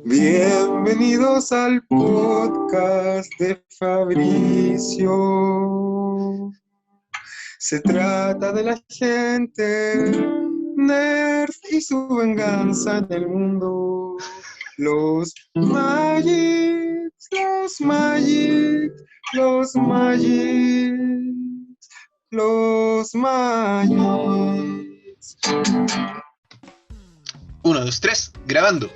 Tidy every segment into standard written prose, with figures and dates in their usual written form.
Bienvenidos al podcast de Fabricio. Se trata de la gente nerd y su venganza en el mundo. Los Magics, los Magics, los Magics, los Magics. 1, 2, 3, grabando.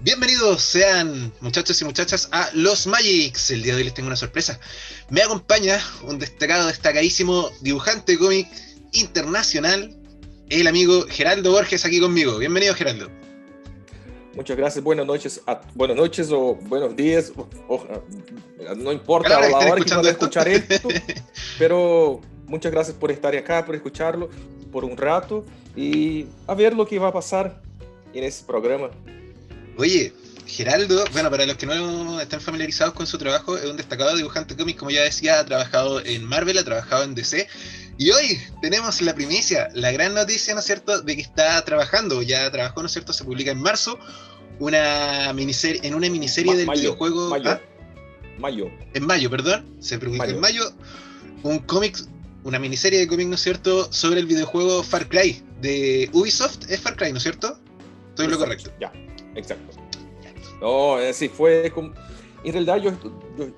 Bienvenidos sean, muchachos y muchachas, a Los Magics. El día de hoy les tengo una sorpresa. Me acompaña un destacadísimo dibujante cómic internacional, el amigo Geraldo Borges, aquí conmigo. Bienvenido, Geraldo. Muchas gracias, buenas noches o buenos días, no importa la hora que van a escuchar esto, pero muchas gracias por estar acá, por escucharlo por un rato y a ver lo que va a pasar en ese programa. Oye, Geraldo, bueno, para los que no están familiarizados con su trabajo, es un destacado dibujante cómic, como ya decía, ha trabajado en Marvel, ha trabajado en DC, y hoy tenemos la primicia, la gran noticia, ¿no es cierto?, de que está trabajando, ya trabajó, ¿no es cierto?, se publica en marzo, una miniserie del videojuego... Mayo. En mayo, perdón, se publicó en mayo, un cómic, una miniserie de cómic, ¿no es cierto?, sobre el videojuego Far Cry, de Ubisoft, es Far Cry, ¿no es cierto? Estoy en lo correcto. Ya, exacto. No, sí, fue como... En realidad yo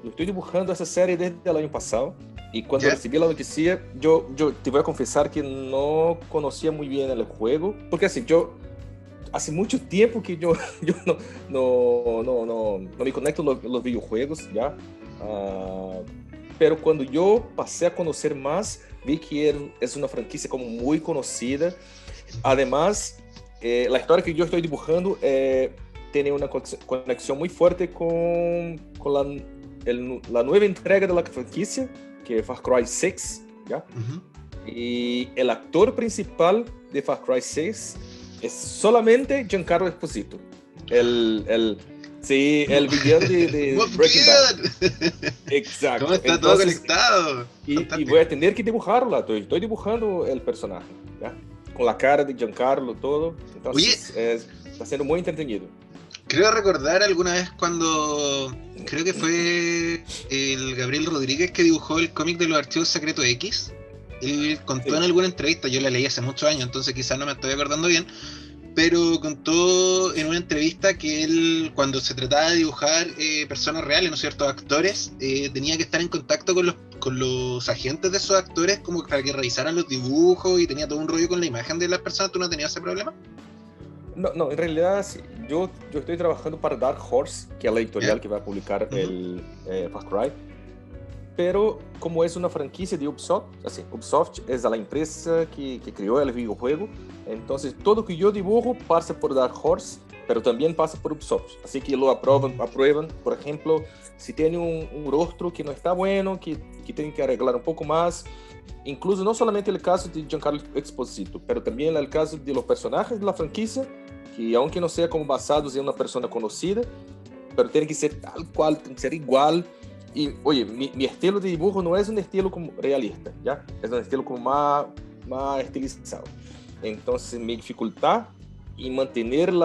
estoy dibujando esa serie desde el año pasado y cuando recibí la noticia, yo te voy a confesar que no conocía muy bien el juego, porque así, hace mucho tiempo que yo no me conecto a los videojuegos, ¿ya? Pero cuando yo pasé a conocer más, vi que es una franquicia como muy conocida. Además, la historia que yo estoy dibujando tiene una conexión muy fuerte con la nueva entrega de la franquicia, que es Far Cry 6, ¿ya? Uh-huh. Y el actor principal de Far Cry 6 es solamente Giancarlo Esposito, el villano de Breaking Bad. Exacto. ¿Cómo está todo conectado? Y voy a tener que dibujarlo, estoy dibujando el personaje, ¿ya? Con la cara de Giancarlo, todo. Entonces, está siendo muy entretenido. Creo recordar alguna vez cuando, creo que fue el Gabriel Rodríguez que dibujó el cómic de los Archivos Secretos X. Él contó en alguna entrevista, yo la leí hace muchos años, entonces quizás no me estoy acordando bien, pero contó en una entrevista que él, cuando se trataba de dibujar personas reales, ¿no es cierto?, actores, tenía que estar en contacto con los agentes de esos actores como para que revisaran los dibujos y tenía todo un rollo con la imagen de las personas. ¿Tú no tenías ese problema? No, en realidad sí. Yo estoy trabajando para Dark Horse, que es la editorial que va a publicar el Far Cry. Pero como es una franquicia de Ubisoft, Ubisoft es la empresa que creó el videojuego, entonces todo que yo dibujo pasa por Dark Horse, pero también pasa por Ubisoft. Así que lo aprueban, por ejemplo, si tiene un rostro que no está bueno, que tienen que arreglar un poco más. Incluso no solamente el caso de Giancarlo Esposito, pero también el caso de los personajes de la franquicia, que aunque no sea como basados en una persona conocida, pero tienen que ser tal cual, tienen que ser igual. Y oye, mi estilo de dibujo no es un estilo como realista, ¿ya? Es un estilo como más estilizado. Entonces mi dificultad en mantener el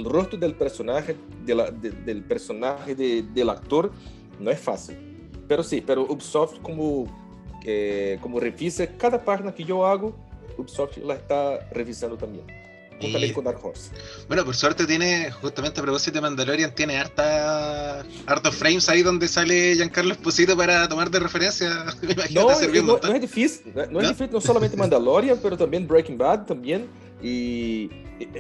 rostro del personaje, del actor, no es fácil. Pero sí, Ubisoft como revisa cada página que yo hago, Ubisoft la está revisando también. Juntamente con Dark Horse. Bueno, por suerte tiene, justamente a propósito de Mandalorian, tiene hartos frames ahí donde sale Giancarlo Esposito para tomar de referencia. Me imagino no es difícil, no es difícil, no solamente Mandalorian, pero también Breaking Bad también. Y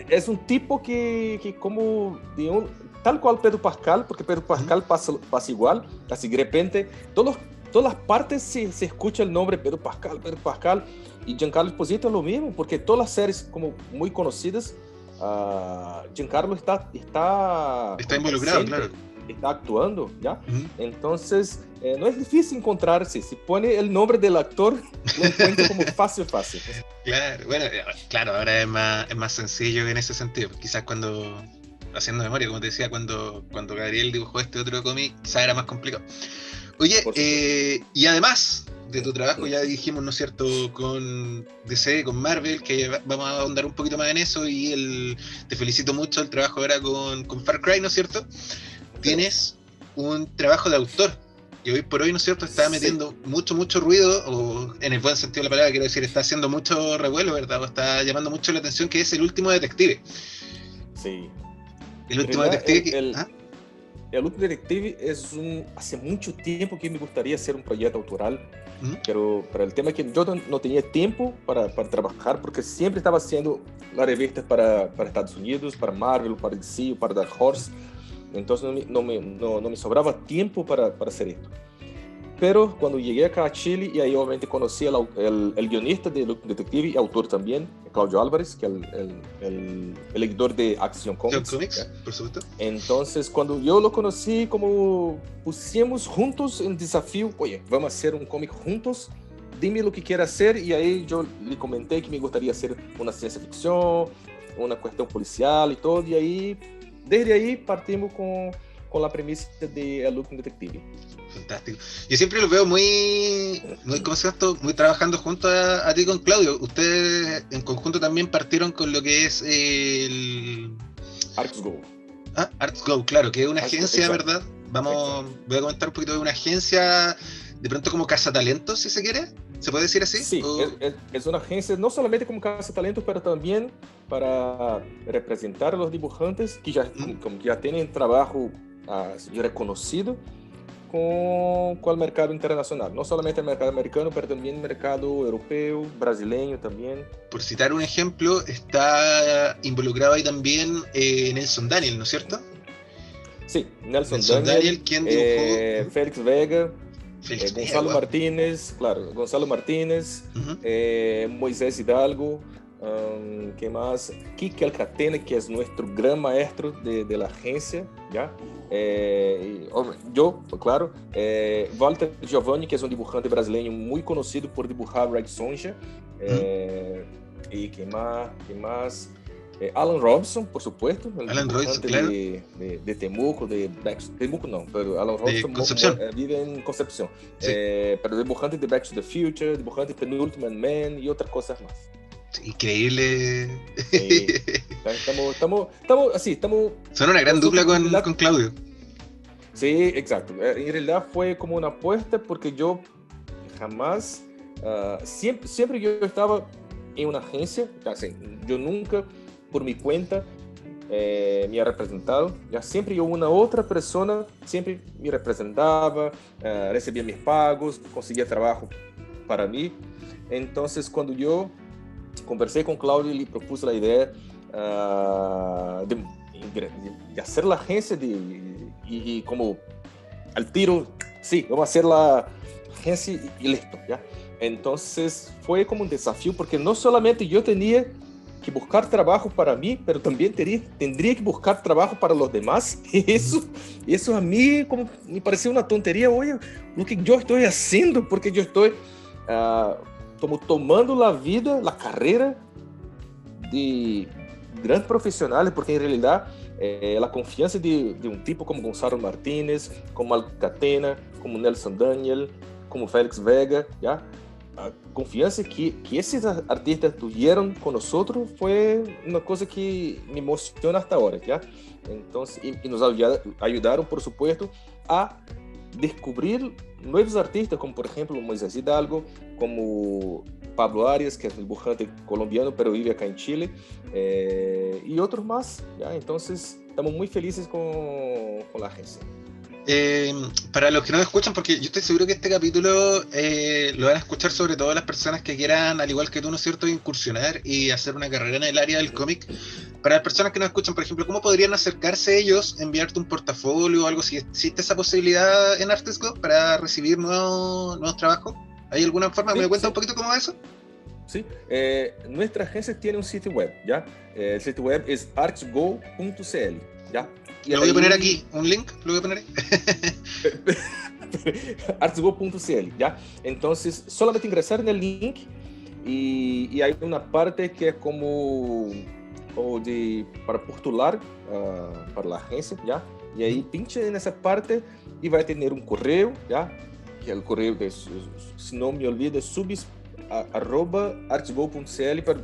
es un tipo que como tal cual Pedro Pascal, porque Pedro Pascal pasa igual, así de repente todas las partes se escucha el nombre Pedro Pascal, y Giancarlo Esposito es lo mismo, porque todas las series como muy conocidas, Giancarlo está involucrado, claro. Está actuando, ¿ya? Uh-huh. Entonces, no es difícil encontrarse, si pone el nombre del actor, lo encuentro como fácil. Claro, bueno, claro, ahora es más sencillo en ese sentido, quizás cuando, haciendo memoria, como te decía, cuando Gabriel dibujó este otro cómic, quizás era más complicado. Oye, Por supuesto. y además de tu trabajo, ya dijimos, ¿no es cierto?, con DC, con Marvel, que vamos a ahondar un poquito más en eso, y te felicito mucho el trabajo ahora con Far Cry, ¿no es cierto? Muchas gracias. Tienes un trabajo de autor, que hoy por hoy, ¿no es cierto?, está Sí, metiendo mucho ruido, o en el buen sentido de la palabra, quiero decir, está haciendo mucho revuelo, ¿verdad? O está llamando mucho la atención, que es El Último Detective. sí. El En Último realidad, Detective que... ¿Ah? el Último Detective hace mucho tiempo que me gustaría hacer un proyecto autoral, ¿Mm? pero el tema es que yo no tenía tiempo para trabajar porque siempre estaba haciendo las revistas para Estados Unidos, para Marvel, para DC, para Dark Horse. Entonces no me sobraba tiempo para hacer esto. Pero cuando llegué acá a Chile, y ahí obviamente conocí el guionista de Detective y autor también, Claudio Álvarez, que es el editor de Action John Comics, Comics, ¿ya? por supuesto. Entonces, cuando yo lo conocí, como pusimos juntos el desafío, oye, vamos a hacer un cómic juntos, dime lo que quieras hacer, y ahí yo le comenté que me gustaría hacer una ciencia ficción, una cuestión policial y todo, y ahí, desde ahí partimos con la premisa de El Último Detective. Fantástico. Yo siempre los veo ¿cómo se llama esto? Muy trabajando junto a ti con Claudio. Ustedes en conjunto también partieron con lo que es el Arcus Go. Arts Go, claro, que es una Arcus Go, agencia, exacto, ¿verdad? exacto. Voy a comentar un poquito de una agencia, de pronto como cazatalentos, si se quiere. ¿Se puede decir así? Sí, es una agencia no solamente como casa talentos, pero también para representar a los dibujantes que ya, ¿Mm? como que ya tienen trabajo reconocido con el mercado internacional. No solamente el mercado americano, pero también el mercado europeo, brasileño también. Por citar un ejemplo, está involucrado ahí también Nelson Daniel, ¿no es cierto? Sí, Nelson Nelson Daniel, Daniel, quien dibujó Félix Vega, Félix Vega, Gonzalo wow. Martínez, claro, Gonzalo Martínez, Uh-huh. Moisés Hidalgo, ¿qué más? Kike Alcatena, que es nuestro gran maestro de la agencia, ¿ya? Yo, claro, Walter Giovanni, que es un dibujante brasileño muy conocido por dibujar Red Sonja, y ¿qué más? ¿Qué más? Alan Robson, por supuesto, el Alan Royce, dibujante claro, de Temuco, Temuco no, pero Alan de Robson Concepción. vive en Concepción. Sí. Pero dibujante de Back to the Future, dibujante de Penultimate Man y otras cosas más. Increíble. Sí, estamos así, estamos Son una gran dupla nosotros en realidad. con Claudio. Sí, exacto. En realidad fue como una apuesta porque yo jamás, siempre yo estaba en una agencia, así, yo nunca por mi cuenta me ha representado, ya siempre yo una otra persona siempre me representaba, recibía mis pagos, conseguía trabajo para mí. Entonces cuando yo conversé con Claudio y le propuse la idea de hacer la agencia y como al tiro, sí, vamos a hacer la agencia y listo, ¿ya? Entonces fue como un desafío porque no solamente yo tenía que buscar trabajo para mí, pero también tendría que buscar trabajo para los demás. Y eso a mí como me parecía una tontería, oye, lo que yo estoy haciendo, porque yo estoy como tomando la vida, la carrera de grandes profesionales, porque en realidad la confianza de un tipo como Gonzalo Martínez, como Alcatena, como Nelson Daniel, como Félix Vega, ¿ya? A confiança que esses artistas tuvieron con nosotros fue una cosa que me emociona hasta ahora, ¿ya? Entonces, y nos ayudaron, por supuesto, a descubrir nuevos artistas, como por ejemplo Moisés Hidalgo, como Pablo Arias, que es un dibujante colombiano, pero vive acá en Chile, y otros más, ¿ya? Entonces, estamos muy felices con la agencia. Para los que no me escuchan, porque yo estoy seguro que este capítulo lo van a escuchar sobre todo las personas que quieran, al igual que tú, ¿no es cierto?, incursionar y hacer una carrera en el área del cómic. Para las personas que no escuchan, por ejemplo, ¿cómo podrían acercarse ellos, enviarte un portafolio o algo, si existe esa posibilidad en Artesco para recibir nuevos trabajos? ¿Hay alguna forma? ¿Me Sí, cuenta un sí. poquito cómo es eso? Sí, nuestra agencia tiene un sitio web, ¿ya? El sitio web es artsgo.cl, ¿ya? Y Lo voy a poner ahí, aquí, un link, lo voy a poner ahí. artsgo.cl, ¿ya? Entonces, solamente ingresar en el link y hay una parte que es como para postular para la agencia, ¿ya? y ahí pincha en esa parte y va a tener un correo, ¿ya? Que es el correo de, si no me olvido, subis@artsgo.cl para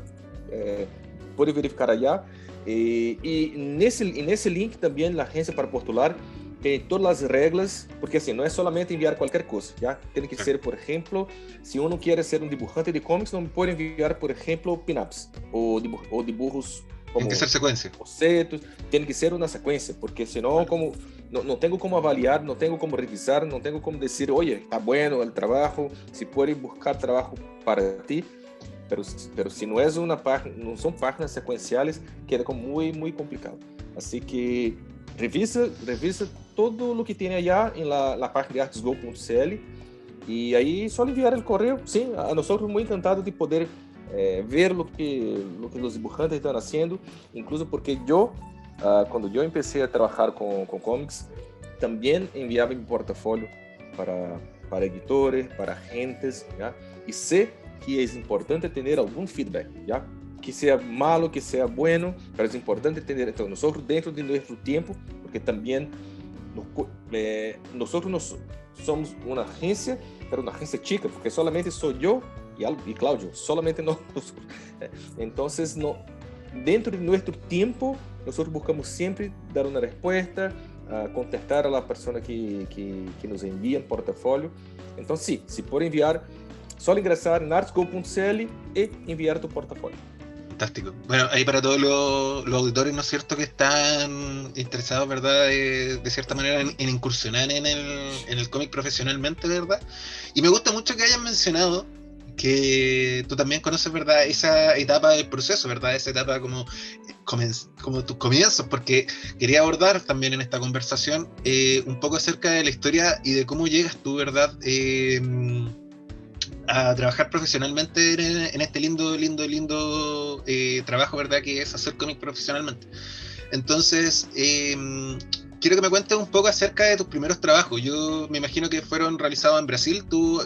poder verificar allá. Y en ese link también la agencia para postular tiene todas las reglas, porque así no es solamente enviar cualquier cosa, ¿ya? Tiene que ser, por ejemplo, si uno quiere ser un dibujante de cómics, no puede enviar, por ejemplo, pin-ups o dibujos como Tiene que ser secuencia. bocetos, tiene que ser una secuencia, porque si no, como, no tengo como avaliar, no tengo como revisar, no tengo como decir, oye, está bueno el trabajo, si pueden buscar trabajo para ti, pero si no es una página, no son páginas secuenciales, queda como muy complicado. Así que revisa todo lo que tiene allá en la página de artsgo.cl y ahí solo enviar el correo. Sí, a nosotros muy encantados de poder ver lo que los dibujantes están haciendo, incluso porque yo, cuando yo empecé a trabajar con cómics, también enviaba mi portafolio para editores, para agentes, ¿ya? Y sé que es importante tener algún feedback, ¿ya? Que sea malo, que sea bueno, pero es importante tener, entonces, nosotros dentro de nuestro tiempo, porque también nosotros no somos una agencia, pero una agencia chica, porque solamente soy yo y Claudio, solamente nosotros. Entonces, dentro de nuestro tiempo, nosotros buscamos siempre dar una respuesta, contestar a la persona que nos envía el portafolio. Entonces, sí, si puede enviar, solo ingresar en artsgo.cl y enviar tu portafolio. Fantástico. Bueno, ahí para todos los auditores, ¿no es cierto?, que están interesados, ¿verdad?, de cierta manera en incursionar en el cómic profesionalmente, ¿verdad? Y me gusta mucho que hayan mencionado que tú también conoces, ¿verdad?, esa etapa del proceso, ¿verdad?, esa etapa como tus comienzos, porque quería abordar también en esta conversación un poco acerca de la historia y de cómo llegas tú, ¿verdad?, a trabajar profesionalmente en este lindo trabajo, ¿verdad?, que es hacer cómic profesionalmente. Entonces, quiero que me cuentes un poco acerca de tus primeros trabajos. Yo me imagino que fueron realizados en Brasil. Tu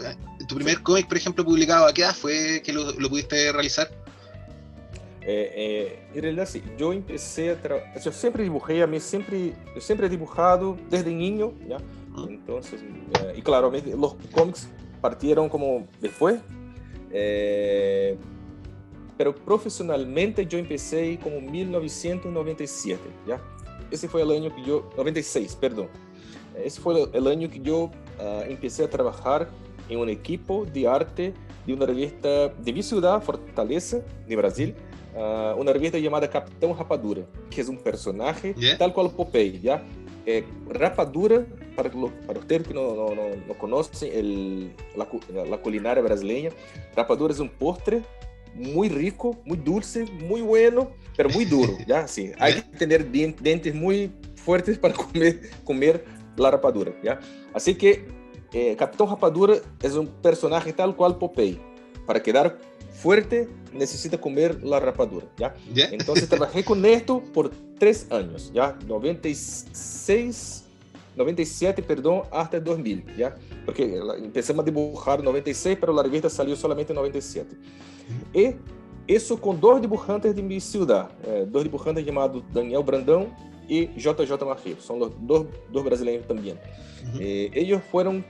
primer cómic, por ejemplo, publicado, ¿a qué edad fue que lo pudiste realizar? En realidad, sí, yo empecé yo siempre dibujé, yo siempre he dibujado desde niño, ¿ya? Entonces, y claro, los cómics partieron como después, pero profesionalmente yo empecé como 1997, ¿ya? Ese fue el año que 96, perdón. Ese fue el año que yo empecé a trabajar en un equipo de arte de una revista de mi ciudad, Fortaleza, de Brasil, una revista llamada Capitão Rapadura, que es un personaje tal cual Popeye, ¿ya? Rapadura, para ustedes que no conocen la culinaria brasileña, rapadura es un postre muy rico, muy dulce, muy bueno, pero muy duro, ¿ya? Sí, hay que tener dientes muy fuertes para comer la rapadura, ¿ya? Así que Capitão Rapadura es un personaje tal cual Popeye. Para quedar fuerte necesita comer la rapadura, ¿ya? Entonces trabajé con esto por 3 años, ¿ya? 97, perdón, hasta 2000, ¿ya? Porque empezamos a dibujar en 96, pero la revista salió solamente en 97. Y eso con 2 dibujantes de mi ciudad, 2 dibujantes llamados Daniel Brandão y JJ Marreiro, son los dos brasileños también. Ellos fueron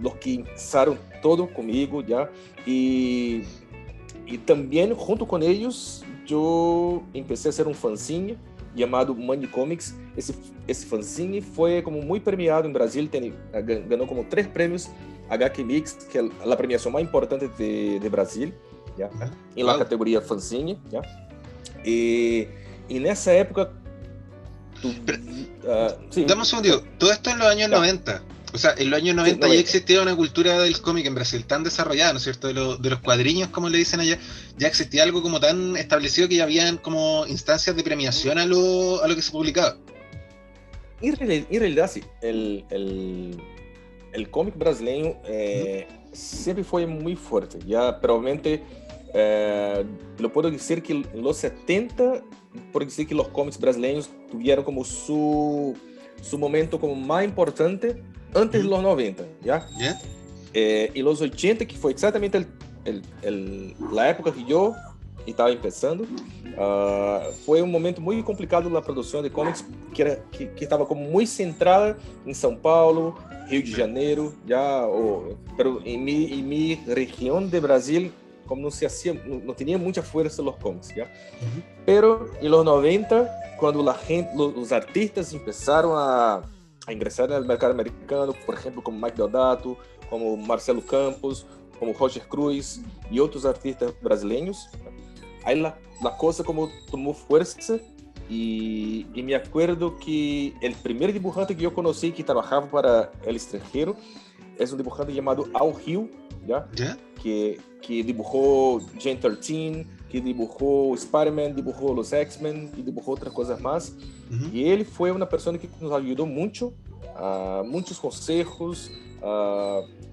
los que empezaron todo conmigo, ¿ya? Y también junto con ellos yo empecé a hacer un fanzine llamado Money Comics. Ese fanzine fue como muy premiado en Brasil, ganó como 3 premios HQ Mix, que es la premiación más importante de Brasil, ¿ya? En la categoría fanzine, ¿ya? Y en esa época sí. Dame un segundo, todo esto en los años 90. O sea, en los años 90 ya existía una cultura del cómic en Brasil tan desarrollada, ¿no es cierto? De los cuadriños, como le dicen allá, ya existía algo como tan establecido que ya habían como instancias de premiación a lo que se publicaba. En realidad, sí. El cómic brasileño siempre fue muy fuerte. Ya probablemente lo puedo decir que en los 70, por decir que los cómics brasileños tuvieron como su momento como más importante antes de los 90, ¿ya? Y los 80, que fue exactamente la época que yo e estava começando. Foi um momento muito complicado na produção de comics, que estava como muito centrada em São Paulo, Rio de Janeiro, pero em minha região de Brasil, como não tinha muita força los cómics, ¿ya? Pero em los 90, quando os artistas começaram a ingressar no mercado americano, por exemplo, como Mike Deodato, como Marcelo Campos, como Roger Cruz e outros artistas brasileiros, aí a coisa como tomou força e me acuerdo que o primeiro dibujante que eu conheci que trabalhava para o estrangeiro é um dibujante chamado Al Hill, ¿ya? ¿Ya? Que dibujou Gen 13, que dibujou Spider-Man, dibujou os X-Men e dibujou outras coisas mais. E ele foi uma pessoa que nos ajudou muito, muitos conselhos,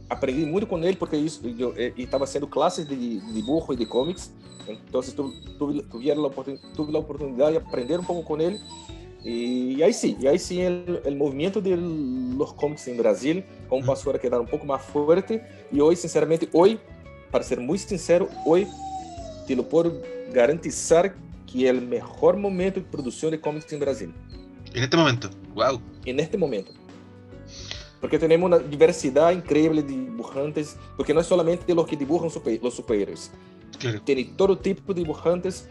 aprendi muito com ele porque eu estava sendo classes de dibujo e de comics, então tive a oportunidade de aprender um pouco com ele. E aí sim o movimento de los cómics em Brasil como passou a quedar um pouco mais forte, e hoje, sinceramente, para ser muito sincero, hoje te lo puedo garantizar que é o melhor momento de produção de cómics em Brasil. En este momento, wow. En este momento. Porque tenemos una diversidad increíble de dibujantes, porque no es solamente los que dibujan los superhéroes. Claro. Tiene todo tipo de dibujantes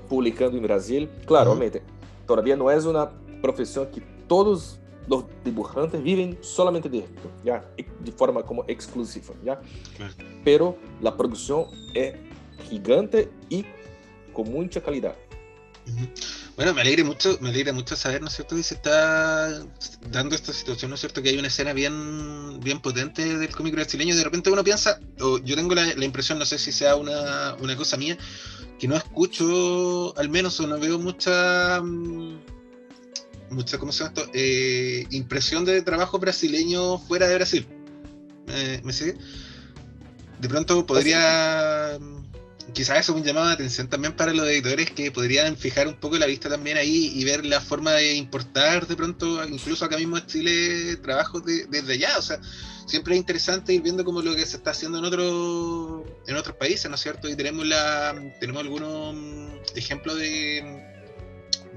publicando en Brasil. Claro, obviamente, todavía no es una profesión que todos los dibujantes viven solamente de esto, ¿ya? De forma como exclusiva, ¿ya? Claro. Pero la producción es gigante y con mucha calidad. Bueno, me alegra mucho saber, ¿no es cierto?, que se está dando esta situación, ¿no es cierto?, que hay una escena bien potente del cómic brasileño. De repente uno piensa, o yo tengo la impresión, no sé si sea una cosa mía, que no escucho, al menos, o no veo mucha, ¿cómo se llama esto?, impresión de trabajo brasileño fuera de Brasil. ¿Me sigue? De pronto podría... Quizás eso es un llamado de atención también para los editores, que podrían fijar un poco la vista también ahí y ver la forma de importar de pronto, incluso acá mismo en Chile, trabajos desde allá. O sea, siempre es interesante ir viendo como lo que se está haciendo en otros países, ¿no es cierto? Y tenemos algunos ejemplos de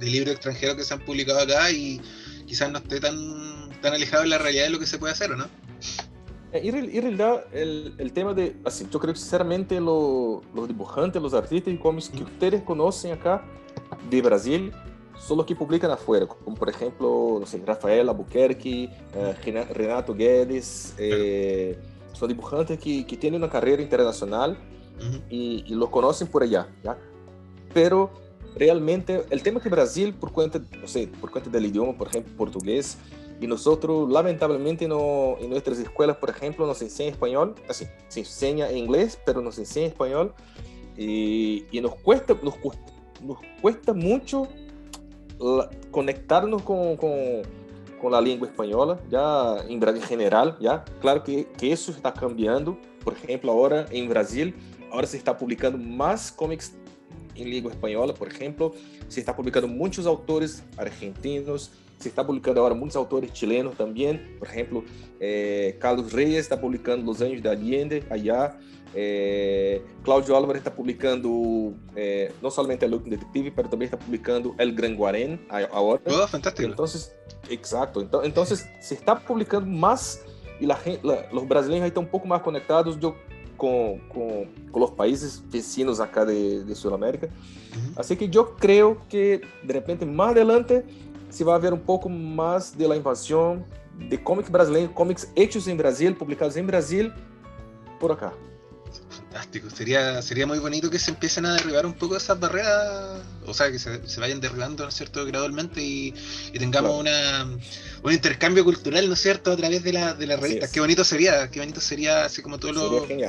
libros extranjeros que se han publicado acá y quizás no esté tan alejado de la realidad de lo que se puede hacer, ¿o no? En realidad, el tema de, así, yo creo que sinceramente los dibujantes, los artistas y cómics que ustedes conocen acá de Brasil son los que publican afuera, como por ejemplo, no sé, Rafael Albuquerque, Renato Guedes, son dibujantes que tienen una carrera internacional y los conocen por allá, ¿ya? Pero realmente el tema que Brasil, por cuenta del idioma, por ejemplo, portugués, y nosotros, lamentablemente, en nuestras escuelas, por ejemplo, nos enseñan español, así, se enseña inglés, pero nos enseña español, y nos cuesta mucho conectarnos con la lengua española, ya en Brasil en general, ya. Claro que eso está cambiando. Por ejemplo, ahora en Brasil, ahora se está publicando más cómics en lengua española, por ejemplo, se está publicando muchos autores argentinos, se está publicando ahora muchos autores chilenos también. Por ejemplo, Carlos Reyes está publicando Los Años de Allende allá. Cláudio Álvares está publicando no solamente El Looking Detective, pero también está publicando El Gran Guarén ahora. Oh, fantástico. Entonces, exacto. Entonces se está publicando más y los brasileños ahí están un poco más conectados con los países vecinos acá de Sudamérica. Así que yo creo que de repente más adelante se va a ver un poco más de la invasión de cómics brasileños, cómics hechos en Brasil, publicados en Brasil, por acá. Fantástico, sería muy bonito que se empiecen a derribar un poco esas barreras, o sea, que se vayan derribando, ¿no es cierto?, gradualmente y tengamos un intercambio cultural, ¿no es cierto?, a través de las revistas. Qué bonito sería, así como todos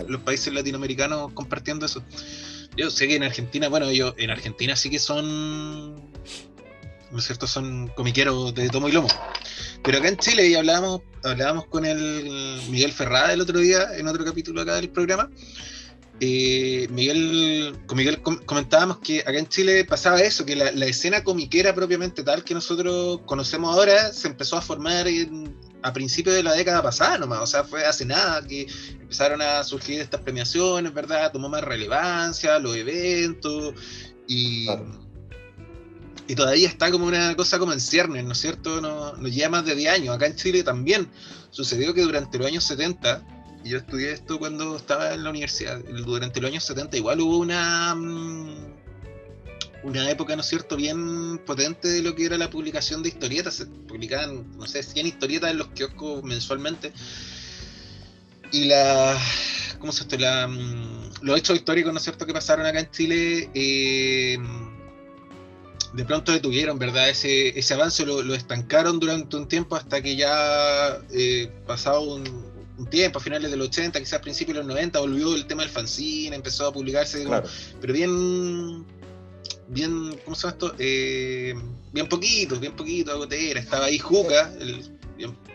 los países latinoamericanos compartiendo eso. Yo sé que en Argentina, en Argentina sí que son, ¿no es cierto?, son comiqueros de tomo y lomo. Pero acá en Chile, y hablábamos con el Miguel Ferrada el otro día, en otro capítulo acá del programa, con Miguel comentábamos que acá en Chile pasaba eso, que la escena comiquera propiamente tal que nosotros conocemos ahora se empezó a formar a principios de la década pasada nomás, o sea, fue hace nada que empezaron a surgir estas premiaciones, ¿verdad? Tomó más relevancia, los eventos, y, Claro. y todavía está como una cosa como en ciernes, ¿no es cierto? No lleva más de 10 años. Acá en Chile también sucedió que durante los años 70, y yo estudié esto cuando estaba en la universidad, durante los años 70 igual hubo una época, ¿no es cierto?, bien potente de lo que era la publicación de historietas. Se publicaban, no sé, 100 historietas en los kioscos mensualmente. Y ¿cómo se llama? Los hechos históricos, ¿no es cierto?, que pasaron acá en Chile, de pronto detuvieron, ¿verdad? Ese avance lo estancaron durante un tiempo hasta que ya, pasado un tiempo, a finales de los 80, quizás a principios de los 90, volvió el tema del fanzine, empezó a publicarse, Claro. pero bien, ¿cómo se llama esto? Bien poquito, gotera. Estaba ahí Juca,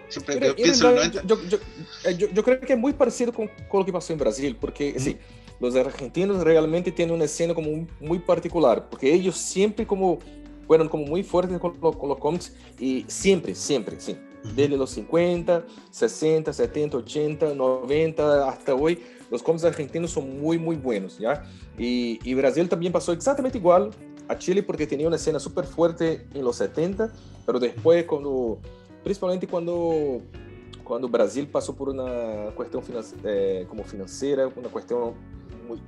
siempre Pero, que pienso en los 90. yo creo que es muy parecido con lo que pasó en Brasil, porque sí, los argentinos realmente tienen una escena como muy particular, porque ellos siempre como fueron como muy fuertes con los cómics, y siempre, sí, desde los 50, 60, 70, 80, 90 hasta hoy, los cómics argentinos son muy buenos, ¿ya? Y Brasil también pasó exactamente igual a Chile, porque tenía una escena súper fuerte en los 70, pero después principalmente cuando Brasil pasó por una cuestión como financiera, una cuestión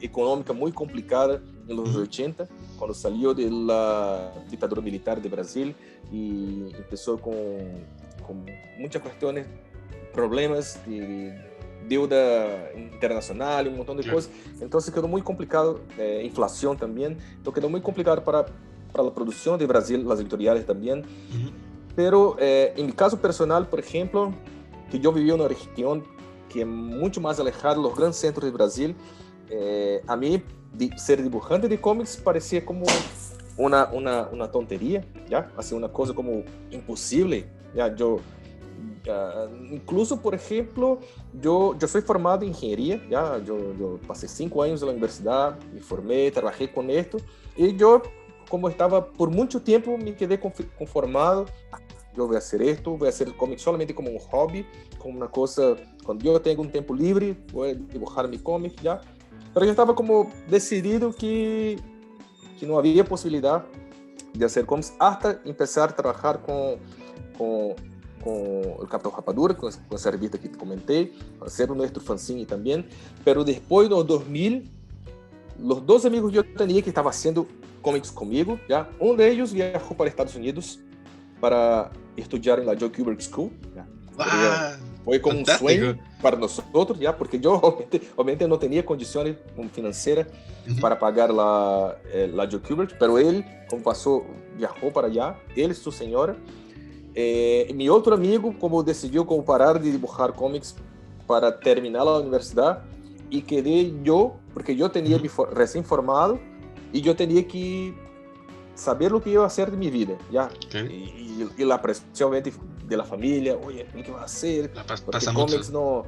económica muy complicada en los 80, cuando salió de la dictadura militar de Brasil y empezó con muchas cuestiones, problemas de deuda internacional y un montón de cosas. Entonces quedó muy complicado, inflación también, entonces quedó muy complicado para la producción de Brasil, las editoriales también. Pero en mi caso personal, por ejemplo, que yo viví en una región que es mucho más alejada de los grandes centros de Brasil, a mí ser dibujante de cómics parecía como una tontería, ¿ya? Así, una cosa como imposible, ¿ya? Incluso, por ejemplo, yo soy formado en ingeniería, ¿ya? Yo pasé 5 años en la universidad, me formé, trabajé con esto, y yo, como estaba por mucho tiempo, me quedé conformado. Yo voy a hacer esto, voy a hacer cómic solamente como un hobby, como una cosa, cuando yo tengo un tiempo libre, voy a dibujar mi cómic, ¿ya? Pero yo estaba como decidido que no había posibilidad de hacer cómics hasta empezar a trabajar con el Capitão Rapadura, con esa revista que te comenté, hacer nuestro fanzine también. Pero después de los 2000, los 2 amigos que yo tenía que estaban haciendo cómics conmigo, ¿ya? Uno de ellos viajó para Estados Unidos para estudiar en la Joe Kubert School, ¿ya? Fue como fantástico. un sueño para nosotros, ¿ya? Porque yo obviamente no tenía condiciones financieras para pagar la Joe Kubert, pero él, como viajó para allá, él y su señora. Mi otro amigo, como decidió como parar de dibujar cómics para terminar la universidad, y quedé yo, porque yo tenía recién formado y yo tenía que saber lo que iba a hacer de mi vida, ¿ya? Y la presión de la familia, oye, ¿qué va a hacer? Porque cómics no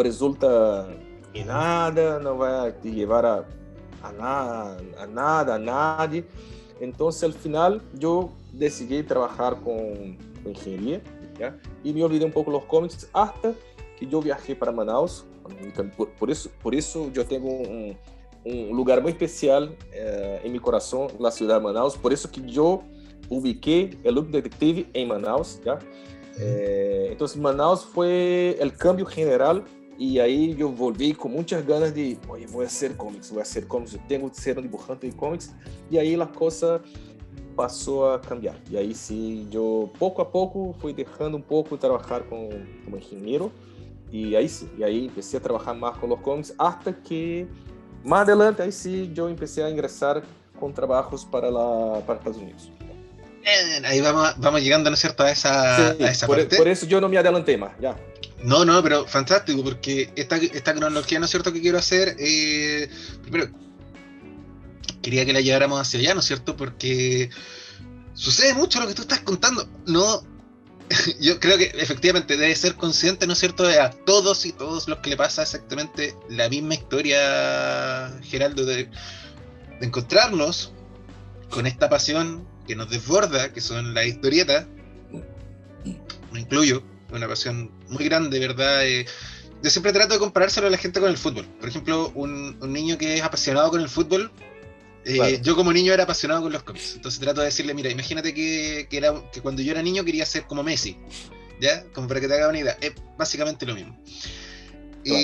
resulta en nada, no va a llevar a nada, a nadie. Entonces, al final, yo decidí trabajar con ingeniería, ¿ya? Y me olvidé un poco los cómics hasta que yo viajé para Manaus. Por eso yo tengo un lugar muy especial en mi corazón, la ciudad de Manaus. Por eso que yo ubiqué el Look Detective en Manaus, ¿ya? Entonces Manaus fue el cambio general, y ahí yo volví con muchas ganas de, oye, voy a hacer cómics, yo tengo que ser un dibujante de cómics. Y ahí la cosa pasó a cambiar. Y ahí sí, yo poco a poco fui dejando un poco de trabajar como ingeniero, y ahí sí, empecé a trabajar más con los cómics hasta que más adelante, ahí sí, yo empecé a ingresar con trabajos para Estados Unidos. Ahí vamos llegando, ¿no es cierto?, a esa parte. Por eso yo no me adelanté más, ya. No, pero fantástico, porque esta cronología, ¿no es cierto?, que quiero hacer, primero, quería que la lleváramos hacia allá, ¿no es cierto?, porque sucede mucho lo que tú estás contando. No, yo creo que efectivamente debe ser consciente, ¿no es cierto?, de a todos y todos los que le pasa exactamente la misma historia, Geraldo, de encontrarnos con esta pasión que nos desborda, que son las historietas, me incluyo, una pasión muy grande, ¿verdad? Yo siempre trato de comparárselo a la gente con el fútbol. Por ejemplo, un niño que es apasionado con el fútbol, Claro. yo como niño era apasionado con los cómics. Entonces trato de decirle, mira, imagínate que cuando yo era niño quería ser como Messi, ¿ya? Como para que te haga una idea. Es básicamente lo mismo. Claro.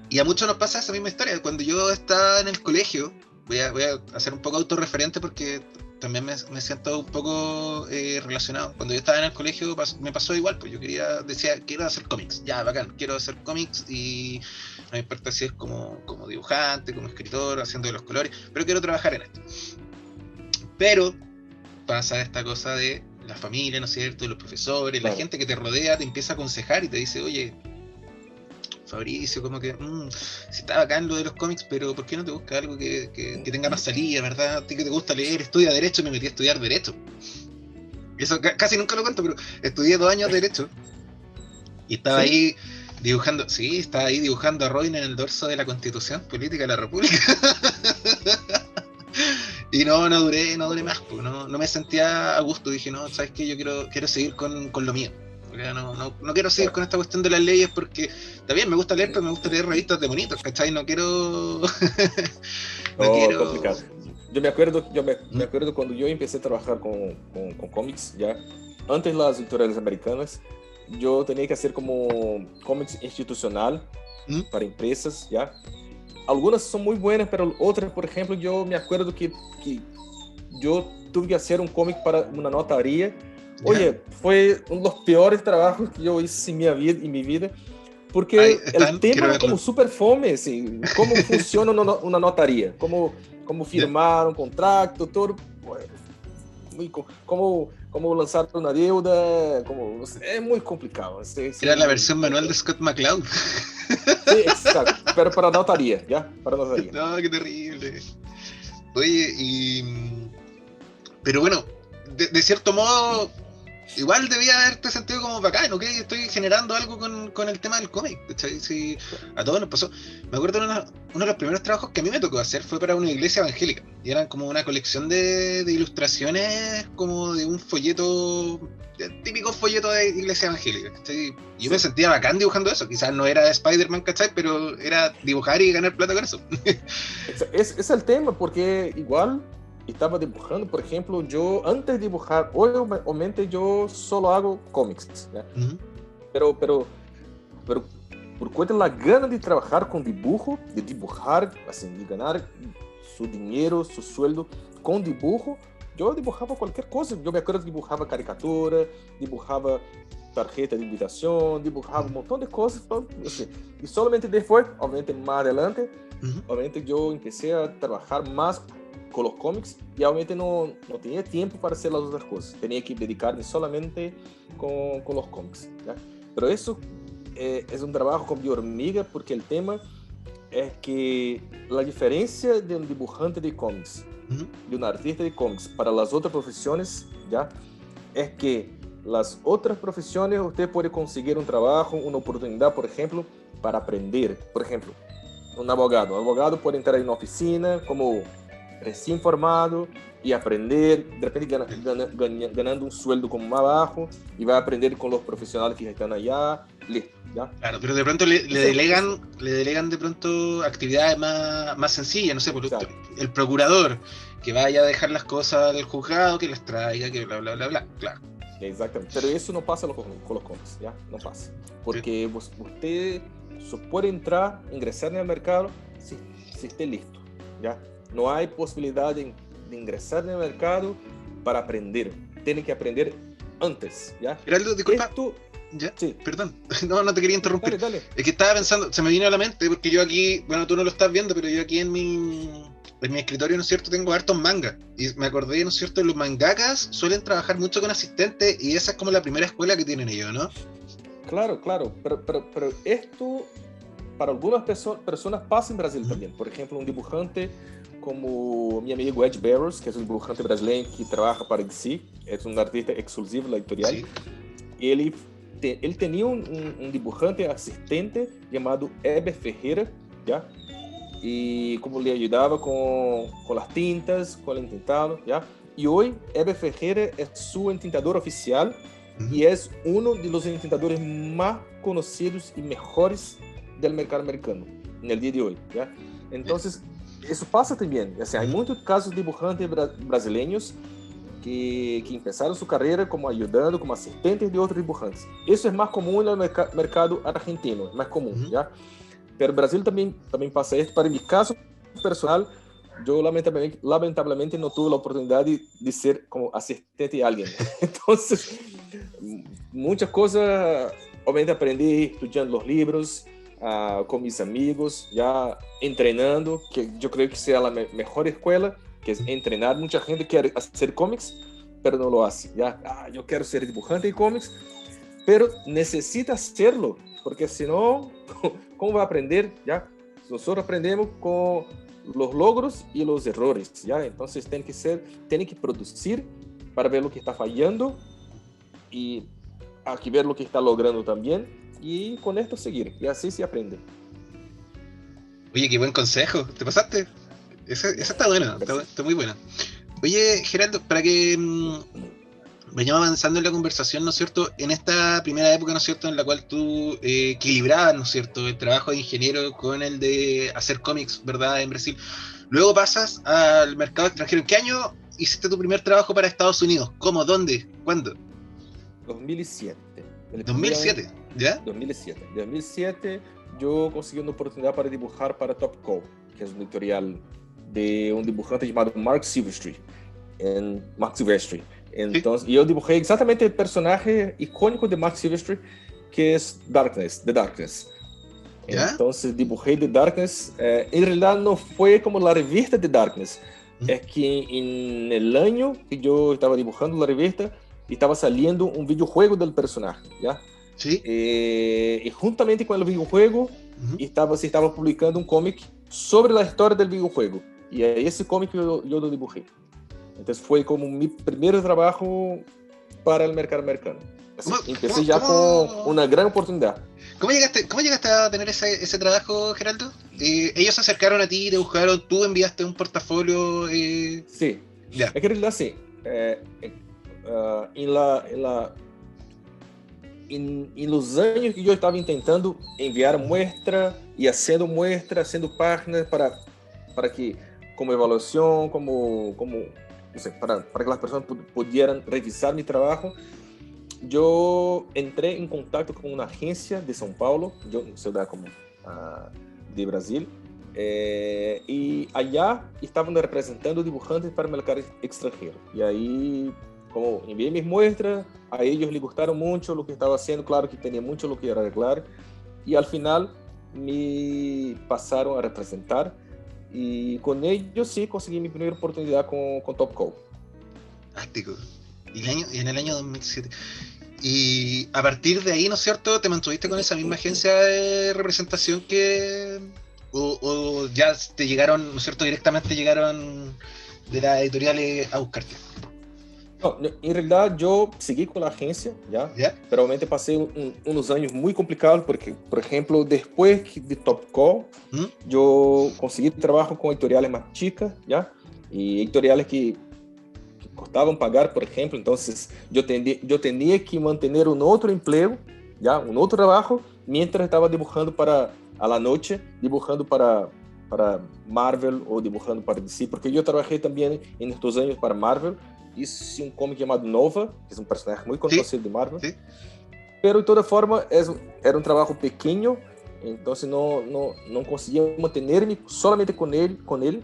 Y a muchos nos pasa esa misma historia. Cuando yo estaba en el colegio, voy a hacer un poco autorreferente porque también me siento un poco relacionado. Cuando yo estaba en el colegio me pasó igual, pues yo decía, quiero hacer cómics, ya, bacán, quiero hacer cómics y no me importa si es como dibujante, como escritor, haciendo los colores, pero quiero trabajar en esto. Pero pasa esta cosa de la familia, ¿no es cierto? Los profesores, Claro. la gente que te rodea te empieza a aconsejar y te dice, oye, Fabricio, como que si está bacán lo de los cómics, pero ¿por qué no te busca algo que tenga más salida, verdad? A ti que te gusta leer, estudia Derecho, me metí a estudiar Derecho. Eso casi nunca lo cuento, pero estudié 2 años de Derecho y estaba ¿Sí? ahí dibujando a Robin en el dorso de la Constitución Política de la República. Y no duré más, pues, no me sentía a gusto, dije, no, ¿sabes qué? Yo quiero seguir con lo mío. No quiero seguir con esta cuestión de las leyes porque también me gusta leer, pero me gusta leer revistas de bonitos, ¿cachai? No quiero. No Oh, quiero. complicado. Me acuerdo cuando yo empecé a trabajar con cómics, ya, antes las editoriales americanas, yo tenía que hacer como cómics institucional ¿Mm? para empresas, ya. Algunas son muy buenas, pero otras, por ejemplo, yo me acuerdo que yo tuve que hacer un cómic para una notaría. Oye, fue uno de los peores trabajos que yo hice en mi vida, porque el Quiero tema era verlo. como super fome, assim, cómo funciona una notaría, cómo firmar un contrato, todo, cómo lanzar una deuda, es muy complicado. Era la versión manual de Scott McCloud. Sí, exacto, pero para notaría, ¿ya? Para notaría. No, qué terrible. Oye, pero bueno, de cierto modo, igual debía haberte sentido como bacán, ¿ok? Estoy generando algo con el tema del cómic, ¿cachai? Sí, a todos nos pasó. Me acuerdo uno de los primeros trabajos que a mí me tocó hacer fue para una iglesia evangélica. Y eran como una colección de ilustraciones como de un folleto, típico folleto de iglesia evangélica, ¿cachai? Y yo me sentía bacán dibujando eso. Quizás no era Spider-Man, ¿cachai? Pero era dibujar y ganar plata con eso. Ese es el tema, porque igual estaba dibujando, por ejemplo, yo antes de dibujar, obviamente yo solo hago cómics, ¿ya? Pero por cuenta de la gana de trabajar con dibujo, de dibujar, así, de ganar su dinero, su sueldo con dibujo, yo dibujaba cualquier cosa. Yo me acuerdo que dibujaba caricatura, dibujaba tarjeta de invitación, dibujaba un montón de cosas, así. Y solamente después, obviamente más adelante, obviamente yo empecé a trabajar más con los cómics y obviamente no tenía tiempo para hacer las otras cosas. Tenía que dedicarme solamente con los cómics, ¿ya? Pero eso es un trabajo como de hormiga, porque el tema es que la diferencia de un dibujante de cómics, de un artista de cómics para las otras profesiones, ¿ya? Es que las otras profesiones usted puede conseguir un trabajo, una oportunidad, por ejemplo, para aprender. Por ejemplo, un abogado puede entrar en una oficina como recién formado y aprender, de repente ganando un sueldo como más bajo, y va a aprender con los profesionales que están allá, listo, ¿ya? Claro, pero de pronto le delegan de pronto actividades más sencillas, no sé, por el procurador, que vaya a dejar las cosas al juzgado, que las traiga, que bla, bla, bla, bla, claro. Exactamente, pero eso no pasa con los cómics, ¿ya? No pasa, porque usted puede ingresar en el mercado si esté listo, ¿ya? No hay posibilidad de ingresar en el mercado para aprender. Tiene que aprender antes, ¿ya? Geraldo, disculpa. ¿Ya? Sí. Perdón, no te quería interrumpir. Dale. Es que estaba pensando, se me vino a la mente, porque yo aquí, bueno, tú no lo estás viendo, pero yo aquí en mi escritorio, ¿no es cierto?, tengo hartos mangas. Y me acordé, ¿no es cierto?, los mangakas suelen trabajar mucho con asistentes y esa es como la primera escuela que tienen ellos, ¿no? Claro, pero esto para algunas personas pasa en Brasil también. Por ejemplo, un dibujante como mi amigo Ed Barrows, que es un dibujante brasileño que trabaja para DC, es un artista exclusivo de la editorial. Sí. Él tenía un dibujante asistente llamado Heber Ferreira, ¿ya? Y como le ayudaba con las tintas, con el entintado, ¿ya? Y hoy Heber Ferreira es su entintador oficial y es uno de los intentadores más conocidos y mejores del mercado americano en el día de hoy, ¿ya? Entonces, eso pasa también. O sea, hay muchos casos de dibujantes brasileños que empezaron su carrera como ayudando, como asistentes de otros dibujantes. Eso es más común en el mercado argentino, es más común, ¿ya? Pero Brasil también pasa esto. Para mi caso personal, yo lamentablemente no tuve la oportunidad de ser como asistente de alguien. Entonces, muchas cosas, obviamente aprendí estudiando los libros, con mis amigos, ya entrenando, que yo creo que sea la mejor escuela, que es entrenar. Mucha gente quiere hacer cómics, pero no lo hace. Ya, yo quiero ser dibujante de cómics, pero necesita hacerlo, porque si no, ¿cómo va a aprender? Ya, nosotros aprendemos con los logros y los errores, ya. Entonces tiene que producir para ver lo que está fallando y aquí ver lo que está logrando también, y con esto seguir, y así se aprende. Oye, qué buen consejo, ¿te pasaste? Esa está buena, está muy buena. Oye, Geraldo, para que vayamos avanzando en la conversación, ¿no es cierto? En esta primera época, ¿no es cierto?, en la cual tú equilibrabas, ¿no es cierto?, el trabajo de ingeniero con el de hacer cómics, ¿verdad?, en Brasil. Luego pasas al mercado extranjero. ¿En qué año hiciste tu primer trabajo para Estados Unidos? ¿Cómo? ¿Dónde? ¿Cuándo? 2007. 2007, ¿ya? 2007 yo conseguí una oportunidad para dibujar para Top Cow, que es una editorial de un dibujante llamado Mark Silvestri. Entonces, yo dibujé exactamente el personaje icónico de Mark Silvestri, que es The Darkness. ¿Ya? Entonces dibujé The Darkness. En realidad no fue como la revista The Darkness. Es que en el año que yo estaba dibujando la revista, estaba saliendo un videojuego del personaje, ¿ya? Sí. Y juntamente con el videojuego se estaba publicando un cómic sobre la historia del videojuego. Y ese cómic yo lo dibujé. Entonces fue como mi primer trabajo para el mercado americano. Así, empecé con una gran oportunidad. ¿Cómo llegaste a tener ese trabajo, Geraldo? ¿Ellos se acercaron a ti, te buscaron, tú enviaste un portafolio? Sí, ya. Es que en realidad sí. En los años que yo estaba intentando enviar muestra y haciendo páginas para que, como evaluación, no sé, para que las personas pudieran revisar mi trabajo, yo entré en contacto con una agencia de São Paulo, ciudad como de Brasil, y allá estaban representando dibujantes para el mercado extranjero. Y ahí, como envié mis muestras, a ellos les gustaron mucho lo que estaba haciendo, claro que tenía mucho lo que arreglar, y al final me pasaron a representar, y con ellos sí conseguí mi primera oportunidad con Top Cow. Fantástico. Y en el año 2007. Y a partir de ahí, ¿no es cierto?, te mantuviste con esa misma agencia de representación o ya te llegaron, ¿no es cierto?, directamente llegaron de las editoriales a buscarte. No, en realidad yo seguí con la agencia, ¿ya? Pero obviamente pasé unos años muy complicados porque, por ejemplo, después de Top Cow, yo conseguí trabajo con editoriales más chicas, ¿ya? Y editoriales que costaban pagar, por ejemplo. Entonces yo tenía que mantener un otro empleo, ¿ya? Un otro trabajo, mientras estaba dibujando a la noche, dibujando para Marvel o dibujando para DC, porque yo trabajé también en estos años para Marvel. Hice un cómic llamado Nova, que es un personaje muy conocido de Marvel. Sí. Pero de todas formas era un trabajo pequeño, entonces no conseguía mantenerme solamente con él.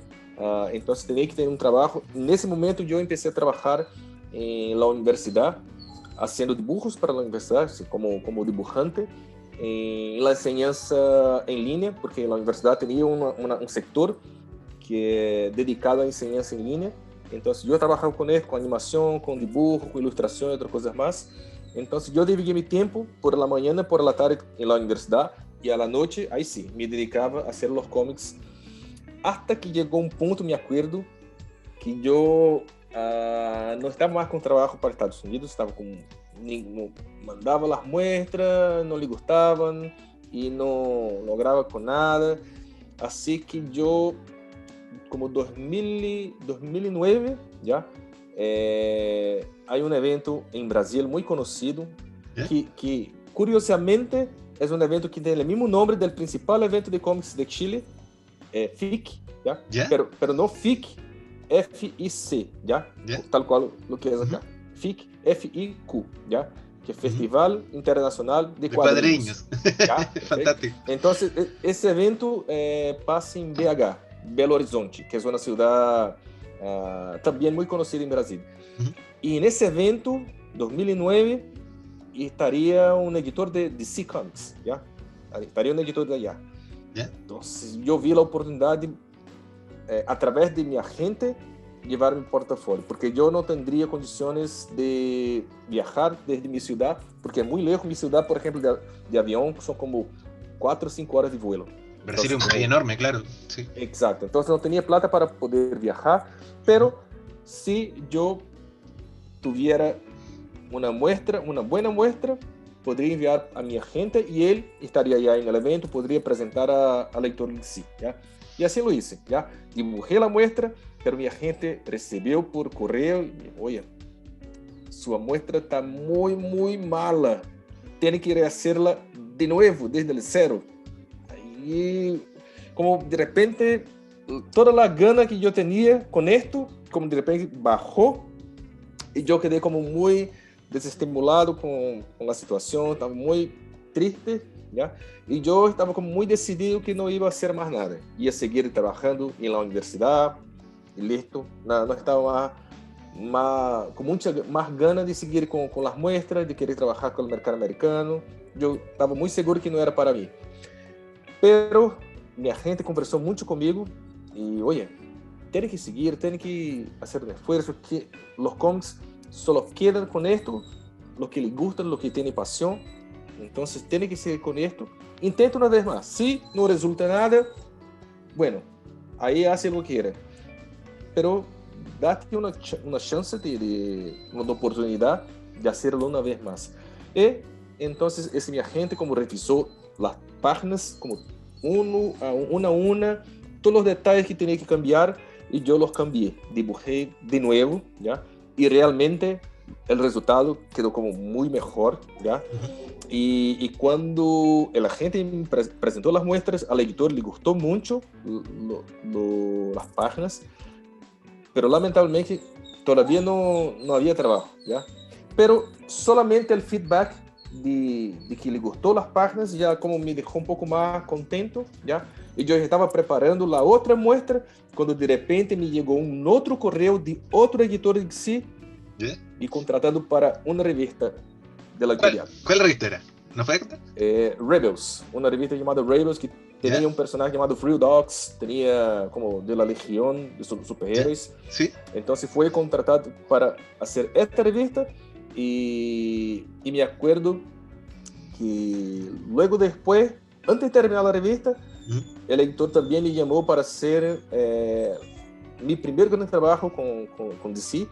Entonces tenía que tener un trabajo. En ese momento yo empecé a trabajar en la universidad, haciendo dibujos para la universidad, así como dibujante, en la enseñanza en línea, porque la universidad tenía un sector que es dedicado a enseñanza en línea. Entonces yo trabajaba con él, con animación, con dibujo, con ilustración y otras cosas más. Entonces yo dividía mi tiempo por la mañana, por la tarde en la universidad, y a la noche, ahí sí, me dedicaba a hacer los cómics. Hasta que llegó un punto, me acuerdo, que yo no estaba más con trabajo para Estados Unidos, mandaba las muestras, no le gustaban y no lograba con nada. Así que yo, como 2009, ya, hay un evento en Brasil muy conocido ¿Ya? que curiosamente es un evento que tiene el mismo nombre del principal evento de cómics de Chile, FIC, ¿ya? ¿Ya? Pero no FIC, F-I-C, ¿ya? ¿Ya? Tal cual lo que es acá. FIC, F-I-Q, ¿ya? Que es Festival Internacional de De Quadrinhos. cuadriños. ¿Ya? Fantástico. Entonces, ese evento pasa en BH, Belo Horizonte, que es una ciudad también muy conocida en Brasil. Ujú. Y en ese evento, 2009, estaría un editor de DC Comics, ¿ya? Estaría un editor de allá. ¿Ya? Entonces, yo vi la oportunidad de, a través de mi agente, llevar mi portafolio, porque yo no tendría condiciones de viajar desde mi ciudad, porque es muy lejos mi ciudad, por ejemplo, de avión, son como 4 o 5 horas de vuelo. Brasil es un Entonces, país enorme, claro. Sí. exacto, entonces no tenía plata para poder viajar, pero si yo tuviera una buena muestra, podría enviar a mi agente y él estaría allá en el evento, podría presentar al lector en sí, ¿ya? Y así lo hice, ¿ya? Dibujé la muestra, pero mi agente recibió por correo y me dijo, oye, su muestra está muy, muy mala, tiene que rehacerla de nuevo, desde el cero. Y como de repente, toda la gana que yo tenía con esto, como de repente bajó, y yo quedé como muy desestimulado con la situación, estaba muy triste, ¿ya? Y yo estaba como muy decidido que no iba a hacer más nada, ia seguir trabajando en la universidad y listo, no estaba con mucha más ganas de seguir con las muestras, de querer trabajar con el mercado americano. Yo estaba muy seguro que no era para mí. Pero mi agente conversó mucho conmigo y, oye, tiene que seguir, tiene que hacer un esfuerzo, que los cómics solo quedan con esto, los que les gustan, los que tienen pasión, entonces tiene que seguir con esto. Intenta una vez más, si no resulta nada, bueno, ahí hace lo que quiera, pero date una chance, una oportunidad de hacerlo una vez más. Y entonces ese mi agente como revisó las páginas como una, todos los detalles que tenía que cambiar, y yo los cambié, dibujé de nuevo, ¿ya? Y realmente el resultado quedó como muy mejor, ¿ya? Y cuando el agente me presentó las muestras, al editor le gustó mucho las páginas, pero lamentablemente todavía no había trabajo, ¿ya? Pero solamente el feedback de que le gustó las páginas ya como me dejó un poco más contento, ¿ya? Y yo estaba preparando la otra muestra cuando de repente me llegó un otro correo de otro editor de sí ¿Ya? y contratado para una revista de la editorial. ¿Cuál revista era? ¿No fue esta? Rebels, una revista llamada Rebels que tenía ¿Ya? un personaje llamado Free Dogs, tenía como de la legión de superhéroes. Sí. Entonces fue contratado para hacer esta revista y me acuerdo que luego después, antes de terminar la revista, el editor también le llamó para hacer mi primer gran trabajo con DC,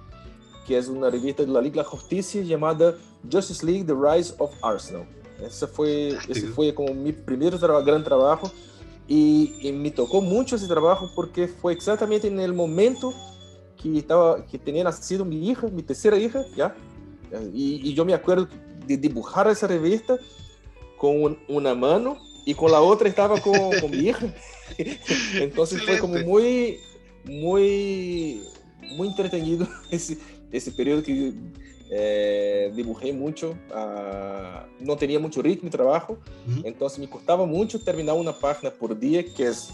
que es una revista de la Liga de la Justicia llamada Justice League The Rise of Arsenal. Ese fue como mi primer gran trabajo y me tocó mucho ese trabajo porque fue exactamente en el momento que tenía nacido mi hija, mi tercera hija, ¿ya? Y yo me acuerdo de dibujar esa revista con una mano y con la otra estaba con mi hija. Entonces fue como muy entretenido ese periodo que dibujé mucho, no tenía mucho ritmo de trabajo, entonces me costaba mucho terminar una página por día, que es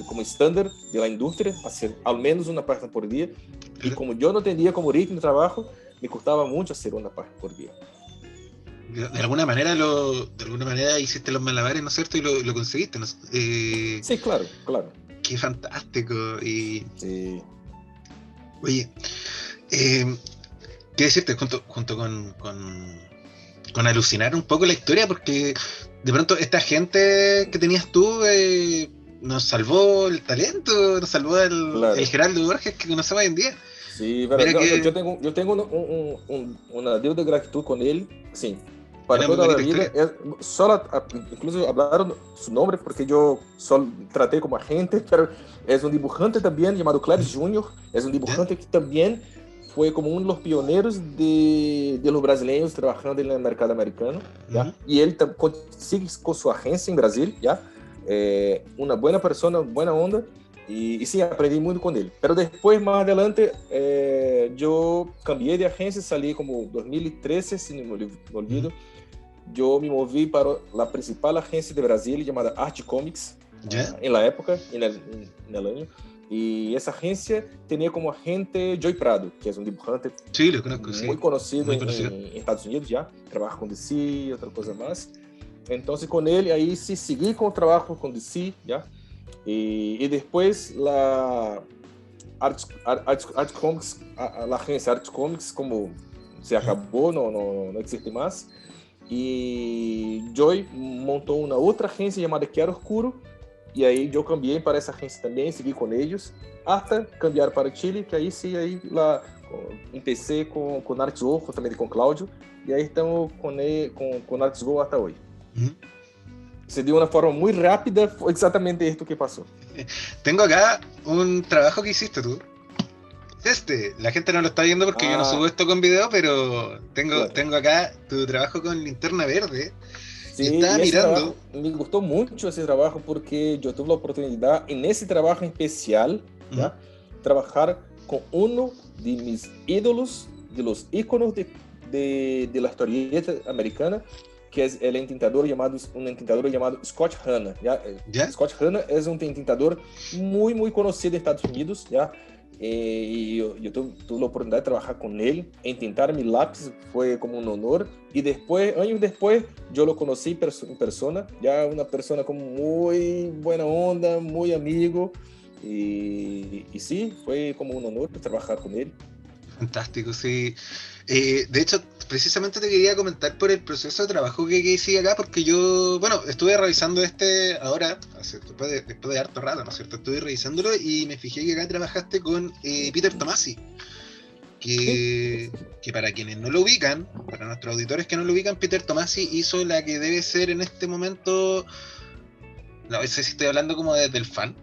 como estándar de la industria, hacer al menos una página por día, y como yo no tenía como ritmo de trabajo, me costaba mucho hacer una página por día. De alguna manera hiciste los malabares, ¿no es cierto? Y lo conseguiste, ¿no? Sí, claro. Qué fantástico. Y sí. Oye, qué decirte, junto con alucinar un poco la historia, porque de pronto esta gente que tenías tú nos salvó el talento, nos salvó el Geraldo Borges que conocemos hoy en día. Sí, pero yo tengo una deuda de gratitud con él, sí, para Una muy toda la bonita vida. historia. Incluso hablaron su nombre porque yo solo traté como agente, pero es un dibujante también llamado Cleves Jr. Es un ¿Ya? dibujante que también fue como uno de los pioneros de los brasileños trabajando en el mercado americano, Ujú. ¿ya? Y él sigue con su agencia en Brasil, ¿ya? Una buena persona, buena onda. Y sí, aprendí mucho con él. Pero después, más adelante, yo cambié de agencia, salí como 2013, si no me olvido. Yo me moví para la principal agencia de Brasil llamada Arte Comics, ¿Ya? en la época, en el año. Y esa agencia tenía como agente Joy Prado, que es un dibujante Sí, lo conozco, muy sí. conocido Muy conocido. en Estados Unidos ya. Trabaja con DC y otra cosa más. Entonces con él ahí sí seguí con el trabajo con DC, ¿ya? Y después la Art Comics, la agencia Art Comics como se acabó, no existe más. Y Joy montó una otra agencia llamada Chiaro Oscuro, y ahí yo cambié para esa agencia también, seguí con ellos, hasta cambiar para Chile, que ahí sí, ahí la, empecé con Arts Go, justamente con Cláudio, y ahí estamos con Arts Go hasta hoy. Ujú. Se dio una forma muy rápida, fue exactamente esto que pasó. Tengo acá un trabajo que hiciste tú. La gente no lo está viendo porque yo no subo Ah, esto con video, pero claro. tengo acá tu trabajo con Linterna Verde y Sí, estaba y ese mirando. trabajo, me gustó mucho ese trabajo porque yo tuve la oportunidad, en ese trabajo especial, Ujú. ¿ya? Trabajar con uno de mis ídolos, de los íconos de la historieta americana, que es el un entintador llamado Scott Hanna, ¿ya? ¿Ya? Scott Hanna es un entintador muy conocido en Estados Unidos, ¿ya? Y yo tuve la oportunidad de trabajar con él, entintar mi lápiz, fue como un honor. Y después, años después, yo lo conocí en persona, ya una persona como muy buena onda, muy amigo. Y sí, fue como un honor trabajar con él. Fantástico, sí. De hecho, precisamente te quería comentar por el proceso de trabajo que hice acá, porque yo, bueno, estuve revisando ahora, después de harto rato, ¿no es cierto? Estuve revisándolo y me fijé que acá trabajaste con Peter Tomasi, Sí, que para quienes no lo ubican, para nuestros auditores que no lo ubican, Peter Tomasi hizo la que debe ser en este momento, no sé si estoy hablando como desde el fan,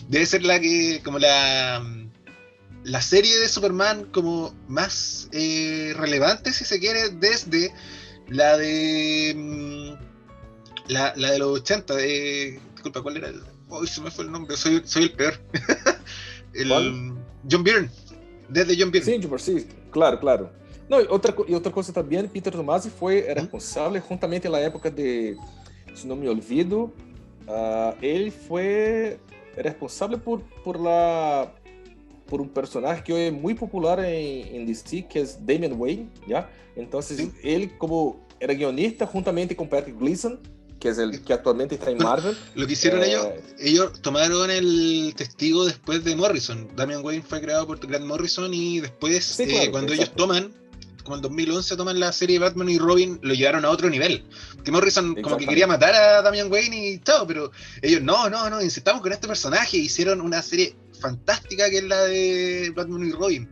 debe ser la que, como la serie de Superman como más relevante, si se quiere, desde la de la de los 80, disculpa, ¿cuál era? Hoy se me fue el nombre, soy el peor. ¿cuál? el John Byrne, desde John Byrne. Sí, sí, claro, claro. No, y otra cosa también, Peter Tomasi fue ¿Mm? responsable juntamente en la época de, si no me olvido, él fue responsable por un personaje que hoy es muy popular en DC, que es Damian Wayne, ¿ya? Entonces, ¿Sí? él como era guionista juntamente con Patrick Gleason, que es el que actualmente está en Bueno, Marvel. lo que hicieron ellos tomaron el testigo después de Morrison. Damian Wayne fue creado por Grant Morrison y después, Sí, claro, cuando ellos exacto, como en 2011 toman la serie Batman y Robin, lo llevaron a otro nivel. Que Morrison como que quería exactamente. matar a Damian Wayne y todo, pero ellos no, insistamos con este personaje, hicieron una serie fantástica que es la de Batman y Robin.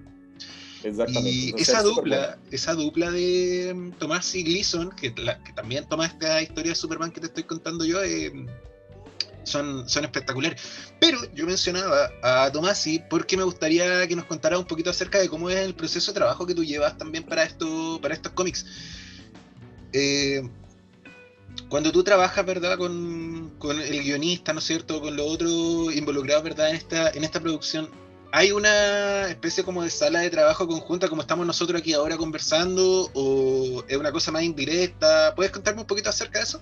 Exactamente, Y esa serie es súper buena. esa dupla de Tomás y Gleason, que también toma esta historia de Superman que te estoy contando yo, son espectaculares. Pero yo mencionaba a Tomasi porque me gustaría que nos contara un poquito acerca de cómo es el proceso de trabajo que tú llevas también para estos cómics. Eh, Cuando tú trabajas, ¿verdad? Con el guionista, ¿no es cierto? Con los otros involucrados, ¿verdad? En esta producción, ¿hay una especie como de sala de trabajo conjunta como estamos nosotros aquí ahora conversando? ¿O es una cosa más indirecta? ¿Puedes contarme un poquito acerca de eso?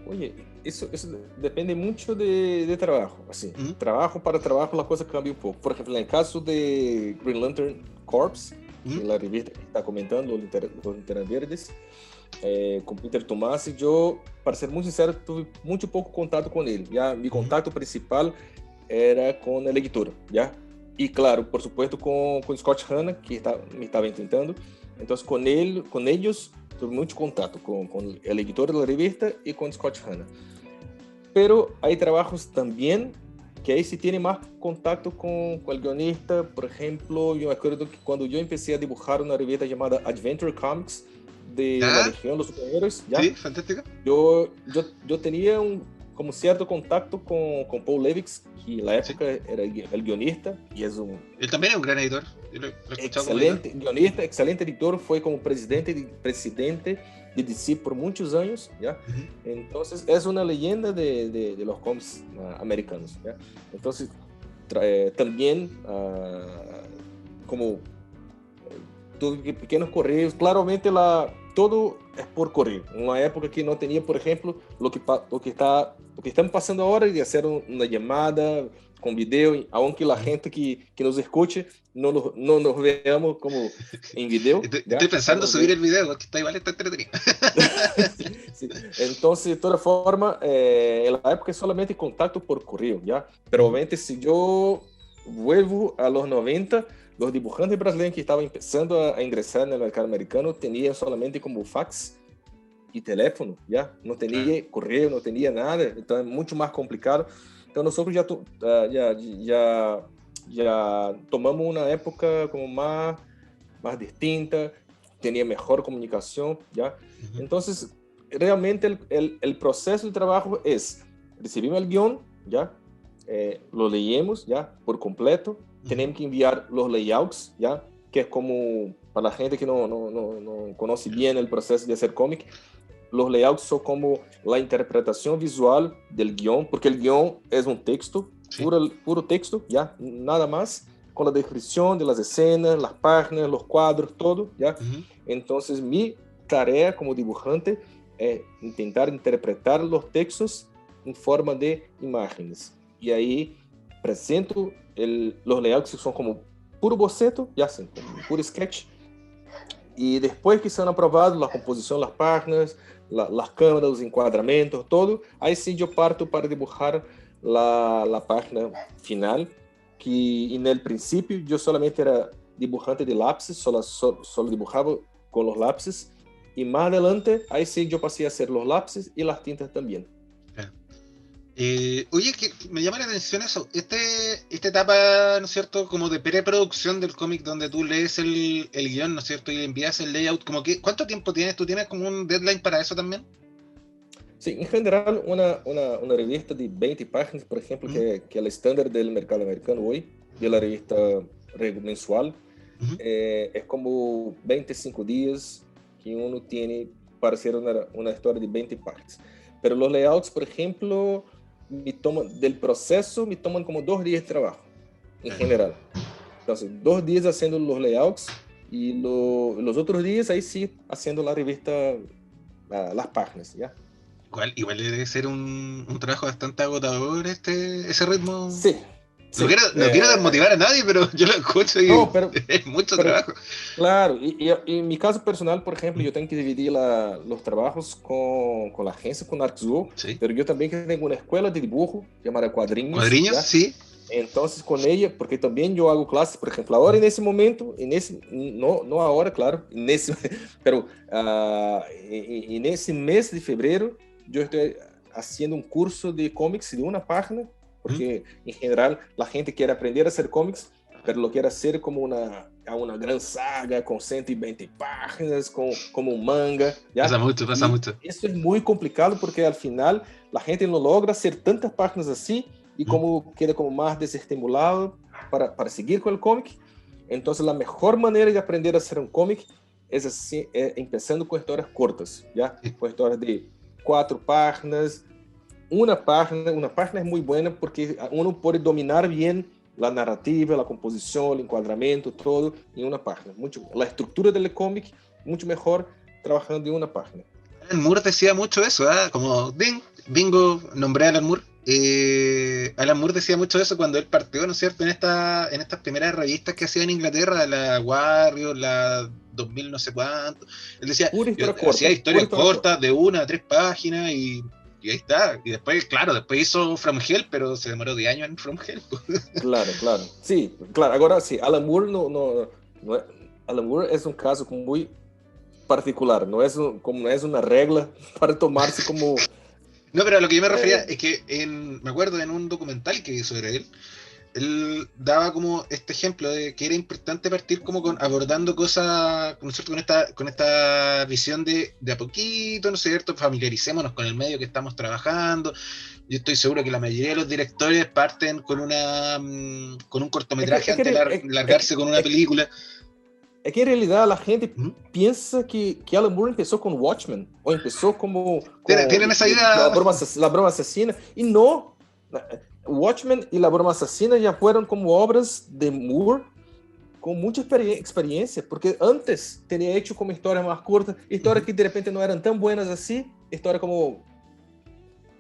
Oye, eso depende mucho de trabajo. Assim, ¿Mm? trabajo para trabajo, a coisa cambia um pouco. Por exemplo, em caso de Green Lantern Corps, ¿Mm? que a revista está comentando, Los Linternas Verdes, com Peter Tomasi, eu, para ser muito sincero, tive muito pouco contato com ele. Já, meu ¿Mm? contato principal era com a editora, já? E, claro, por supuesto, com Scott Hanna, que me estava intentando. Então, com eles, tuve muito contato com a editora da revista e com Scott Hanna. Pero hay trabajos también que ahí sí tiene más contacto con el guionista. Por ejemplo, yo me acuerdo que cuando yo empecé a dibujar una revista llamada Adventure Comics de la Legión, los superhéroes, ¿ya? Sí, fantástico. Yo tenía como cierto contacto con Paul Levitz, que en la época era el guionista, y es un... Él también es un gran editor. Yo lo he escuchado como excelente editor. guionista, excelente editor, fue como presidente de DC por muchos años, ¿ya? Entonces es una leyenda de los cómics americanos, ¿ya? Entonces también como tuve pequenos correios, claramente todo es por correo. En una época que no tenía, por ejemplo, lo que estamos pasando ahora de hacer una llamada con video, aunque la gente que nos escuche no nos veamos como en video. Estoy pensando subir el video, porque está igual, está entretenido. Sí. Entonces, de toda forma, en la época solamente contacto por correo, ¿ya? Pero obviamente, si yo vuelvo a los 90, los dibujantes brasileños que estaban empezando a ingresar en el mercado americano tenían solamente como fax y teléfono, ¿ya? No tenía correo, no tenía nada, entonces es mucho más complicado. Entonces nosotros ya tomamos una época como más distinta, tenía mejor comunicación, ¿ya? Entonces, realmente el proceso de trabajo es, recibimos el guión, ¿ya? Lo leemos, ¿ya? Por completo, tenemos que enviar los layouts, ¿ya? Que es como, para la gente que no conoce bien el proceso de hacer cómic, los layouts son como la interpretación visual del guión, porque el guión es un texto, puro texto, ¿ya? Nada más, con la descripción de las escenas, las páginas, los cuadros, todo, ¿ya? Entonces, mi tarea como dibujante es intentar interpretar los textos en forma de imágenes. Y ahí presento los layouts que son como puro boceto, ya hacen como puro sketch. Y después que sean aprobados la composición, las páginas, las cámaras, los encuadramentos, todo, ahí sí yo parto para dibujar la página final, que en el principio yo solamente era dibujante de lápices, solo dibujaba con los lápices, y más adelante ahí sí yo pasé a hacer los lápices y las tintas también. Oye, que me llama la atención eso, esta etapa, ¿no es cierto?, como de preproducción del cómic, donde tú lees el guión, ¿no es cierto?, y le envías el layout, como que, ¿cuánto tiempo tienes? ¿Tú tienes como un deadline para eso también? Sí, en general, una revista de 20 páginas, por ejemplo, que es el estándar del mercado americano hoy, de la revista mensual, es como 25 días que uno tiene para hacer una historia de 20 páginas. Pero los layouts, por ejemplo, del proceso me toman como 2 días de trabajo, en general. Entonces, 2 días haciendo los layouts y los otros días ahí sí haciendo la revista, las páginas, ¿ya? Igual debe ser un trabajo bastante agotador ese ritmo. Sí. No quiero desmotivar a nadie, pero yo lo escucho y es mucho trabajo. Claro, y en mi caso personal, por ejemplo, yo tengo que dividir los trabajos con la agencia, con Artzuo, pero yo también tengo una escuela de dibujo llamada Cuadrinhos. ¿Cuadrinhos? ¿Ya? Sí. Entonces, con ella, porque también yo hago clases, por ejemplo, ahora en ese momento, no ahora, claro, pero en ese mes de febrero, yo estoy haciendo un curso de cómics de una página, porque en general la gente quiere aprender a hacer cómics, pero lo quiere hacer como una gran saga con 120 páginas, como un manga. ¿Ya? Pasa mucho. Eso es muy complicado porque al final la gente no logra hacer tantas páginas así y como queda como más desestimulado para seguir con el cómic. Entonces la mejor manera de aprender a hacer un cómic es así, empezando con historias cortas, ¿ya? Con historias de 4 páginas. Una página es muy buena porque uno puede dominar bien la narrativa, la composición, el encuadramiento, todo en una página. La estructura del cómic, mucho mejor trabajando en una página. Alan Moore decía mucho eso, como bingo, nombré a Alan Moore. Alan Moore decía mucho eso cuando él partió, ¿no es cierto?, en estas primeras revistas que hacía en Inglaterra, la Warrior, la 2000 no sé cuánto. Él decía, hacía historias cortas de 1 a 3 páginas y ahí está. Y después, claro, hizo From Hell, pero se demoró 10 años en From Hell. Claro. Sí, claro. Ahora sí, Alan Moore Alan Moore es un caso muy particular, no es una regla para tomarse como... No, pero a lo que yo me refería es que me acuerdo en un documental que vi sobre él, él daba como este ejemplo de que era importante partir como abordando cosas, ¿no es cierto? Con esta visión de a poquito, ¿no es cierto? Familiaricémonos con el medio que estamos trabajando. Yo estoy seguro que la mayoría de los directores parten con con un cortometraje antes de largarse con una película. Es que en realidad la gente ¿Mm? piensa que Alan Moore empezó con Watchmen, o empezó como Tienen esa idea. La broma asesina, y no. Watchmen y La broma asesina ya fueron como obras de Moore con mucha experiencia, porque antes tenía hecho como historias más cortas, historias que de repente no eran tan buenas así, historias como,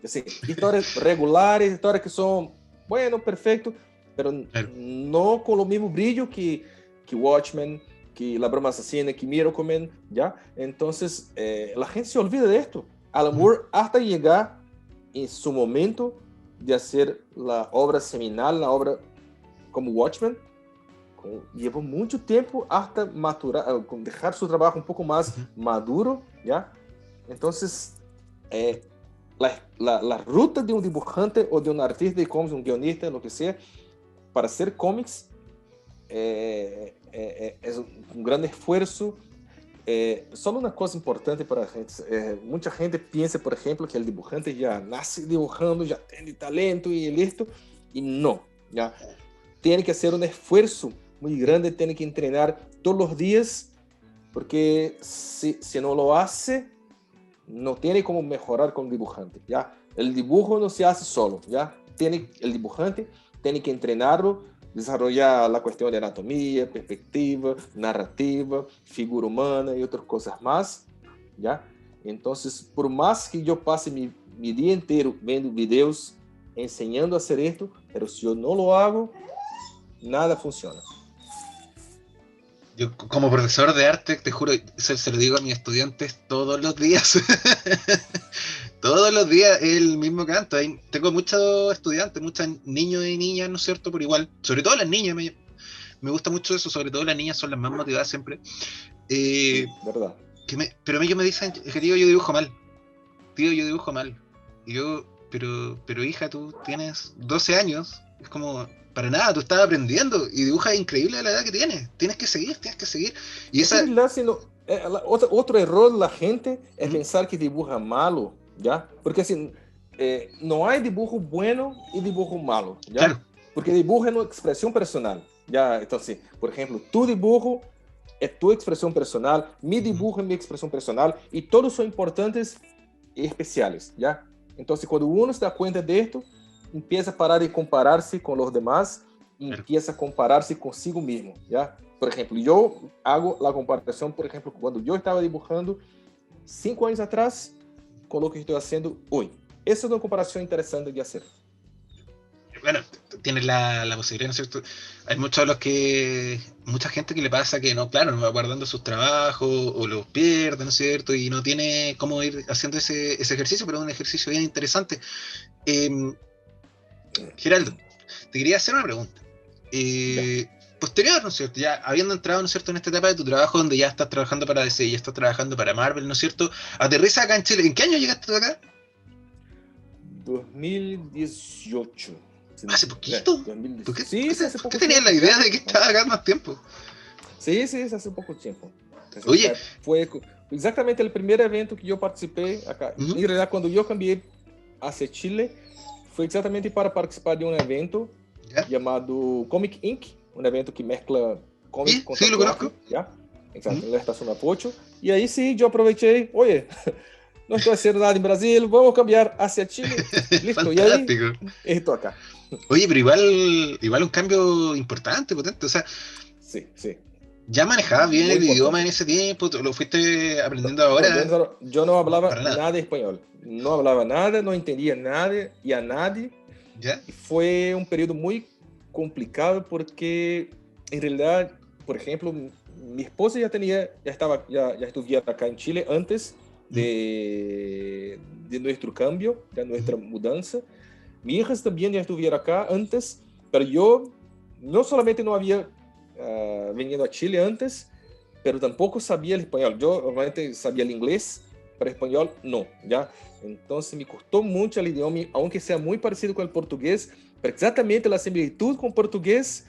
assim, historias regulares, historias que son, bueno, perfecto, pero Claro. no con lo mismo brillo que Watchmen, que La broma asesina, que Miracleman, ¿ya? Entonces, la gente se olvida de esto. Alan Moore, hasta llegar en su momento de hacer la obra seminal, la obra como Watchmen, llevó mucho tiempo hasta maturar, dejar su trabajo un poco más maduro, ¿ya? Entonces, la ruta de un dibujante o de un artista de cómics, un guionista, lo que sea, para hacer cómics, es un gran esfuerzo. Solo una cosa importante para a gente, mucha gente piensa, por ejemplo, que el dibujante ya nace dibujando, ya tiene talento y listo, y no, ya tiene que hacer un esfuerzo muy grande, tiene que entrenar todos los días, porque si no lo hace, no tiene como mejorar como dibujante, ya. El dibujo no se hace solo, ya. El dibujante tiene que entrenarlo, desarrollar la cuestión de anatomía, perspectiva, narrativa, figura humana y otras cosas más, ¿ya? Entonces, por más que yo pase mi día entero viendo videos, enseñando a hacer esto, pero si yo no lo hago, nada funciona. Yo como profesor de arte, te juro, se lo digo a mis estudiantes todos los días. Todos los días el mismo canto. Tengo muchos estudiantes, muchos niños y niñas, ¿no es cierto? Por igual. Sobre todo las niñas, me gusta mucho eso. Sobre todo las niñas son las más motivadas siempre. Sí, verdad. Pero ellos me dicen que, tío, yo dibujo mal. Tío, yo dibujo mal. Y yo, pero hija, tú tienes 12 años. Es como, para nada, tú estás aprendiendo y dibujas increíble a la edad que tienes. Tienes que seguir. Y es esa... otro error de la gente es pensar que dibuja malo, ¿ya? Porque así, no hay dibujo bueno y dibujo malo, ¿ya? Claro. Porque dibujo es una expresión personal, ¿ya? Entonces, por ejemplo, tu dibujo es tu expresión personal, mi dibujo es mi expresión personal, y todos son importantes y especiales, ¿ya? Entonces, cuando uno se da cuenta de esto, empieza a parar de compararse con los demás y empieza a compararse consigo mismo, ¿ya? Por ejemplo, yo hago la comparación, por ejemplo, cuando yo estaba dibujando 5 años atrás con lo que estoy haciendo hoy. Esa es una comparación interesante de hacer. Bueno, tienes la posibilidad, ¿no es cierto? Hay mucha gente que le pasa que no, claro, no va guardando sus trabajos o los pierde, ¿no es cierto? Y no tiene cómo ir haciendo ese ejercicio, pero es un ejercicio bien interesante. Geraldo, te quería hacer una pregunta. Posterior, ¿no es cierto? Ya habiendo entrado, ¿no es cierto?, en esta etapa de tu trabajo donde ya estás trabajando para DC, ya estás trabajando para Marvel, ¿no es cierto? Aterriza acá en Chile. ¿En qué año llegaste acá? 2018. ¿Hace poquito? 2018. ¿Por qué, sí, hace poco ¿por qué tenías tiempo, la idea ya. de que estaba acá más tiempo? Sí, hace poco tiempo. Oye. Fue exactamente el primer evento que yo participé acá. En realidad, cuando yo cambié hacia Chile, fue exactamente para participar de un evento llamado Comic Inc., un evento que mezcla cómic con tatuaje. Sí, lo conozco. ¿Ya? Exacto, en la estación Apocho. Y ahí sí, yo aproveché, oye, no estoy haciendo nada en Brasil, vamos a cambiar hacia Chile. Listo, y ahí estoy acá. Oye, pero igual un cambio importante, potente, o sea... Sí. ¿Ya manejabas bien muy el importante. idioma en ese tiempo? ¿Lo fuiste aprendiendo ahora? Yo no hablaba nada de español. No hablaba nada, no entendía nada y a nadie. ¿Ya? Y fue un periodo muy complicado porque, en realidad, por ejemplo, mi esposa ya estuviera acá en Chile antes de nuestro cambio, de nuestra mudanza. Mi hija también ya estuviera acá antes, pero yo no solamente no había venido a Chile antes, pero tampoco sabía el español. Yo obviamente sabía el inglés, pero español no, ¿ya? Entonces me costó mucho el idioma, aunque sea muy parecido con el portugués, pero exatamente a similitud com o português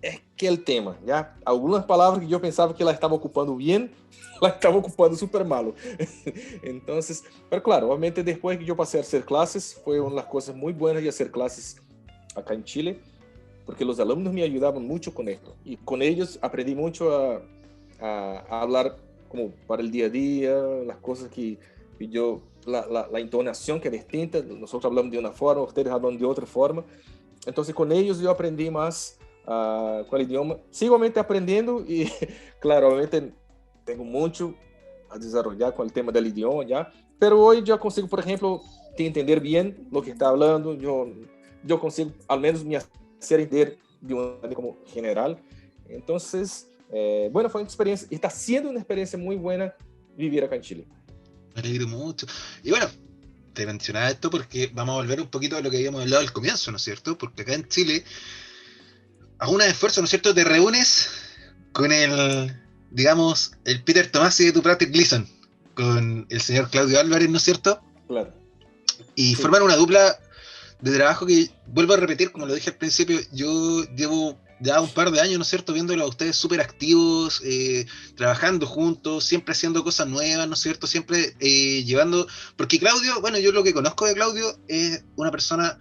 é que é o tema, já? Algumas palavras que eu pensava que ela estava ocupando bem, ela estava ocupando super malo. Então, pero claro, obviamente depois que eu passei a hacer clases, foi uma das coisas muito boas de hacer clases acá em Chile, porque os alunos me ajudavam muito com isso. E com eles aprendi muito a falar como para o dia a dia, as coisas que eu, a entonação que é distinta, nós falamos de uma forma, vocês falam de outra forma. Então, com eles eu aprendi mais com o idioma. Sigo obviamente aprendendo e, claro, obviamente tenho muito a desenvolver com o tema do idioma já, pero hoje já consigo, por exemplo, te entender bem o que está falando, eu consigo, ao menos, me hacer entender de uma maneira como general. Então, bueno, foi uma experiência, e está sendo uma experiência muito boa viver acá em Chile. Me alegro mucho. Y bueno, te mencionaba esto porque vamos a volver un poquito a lo que habíamos hablado al comienzo, ¿no es cierto? Porque acá en Chile, a un esfuerzo, ¿no es cierto?, te reúnes con digamos, el Peter Tomasi de tu Patrick Gleason, con el señor Claudio Álvarez, ¿no es cierto? Claro. Y sí, forman una dupla de trabajo que, vuelvo a repetir, como lo dije al principio, yo llevo ya un par de años, ¿no es cierto?, viéndolo a ustedes súper activos, trabajando juntos, siempre haciendo cosas nuevas, ¿no es cierto?, siempre llevando, porque Claudio, bueno, yo lo que conozco de Claudio es una persona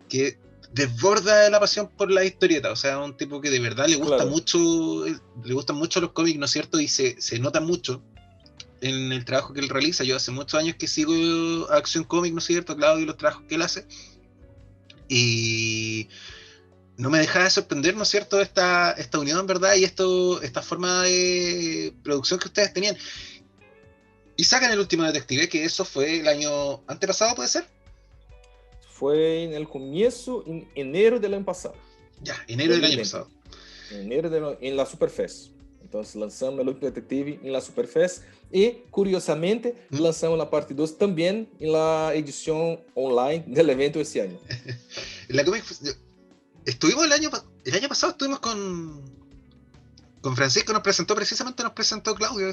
que desborda la pasión por la historieta, o sea, un tipo que de verdad le gusta mucho, le gustan mucho los cómics, ¿no es cierto?, y se nota mucho en el trabajo que él realiza. Yo hace muchos años que sigo a Acción Cómic, ¿no es cierto?, Claudio, y los trabajos que él hace, y no me deja de sorprender, ¿no es cierto?, esta unión, ¿verdad?, y esta forma de producción que ustedes tenían. Y sacan el último detective, que eso fue el año antepasado, ¿puede ser? Fue en el comienzo, en enero del año pasado. Ya, enero del año pasado. En la Superfest. Entonces lanzamos el último detective en la Superfest y, curiosamente, lanzamos la parte 2 también en la edición online del evento ese año. En la Comic estuvimos el año pasado, estuvimos con Francisco, nos presentó Claudio en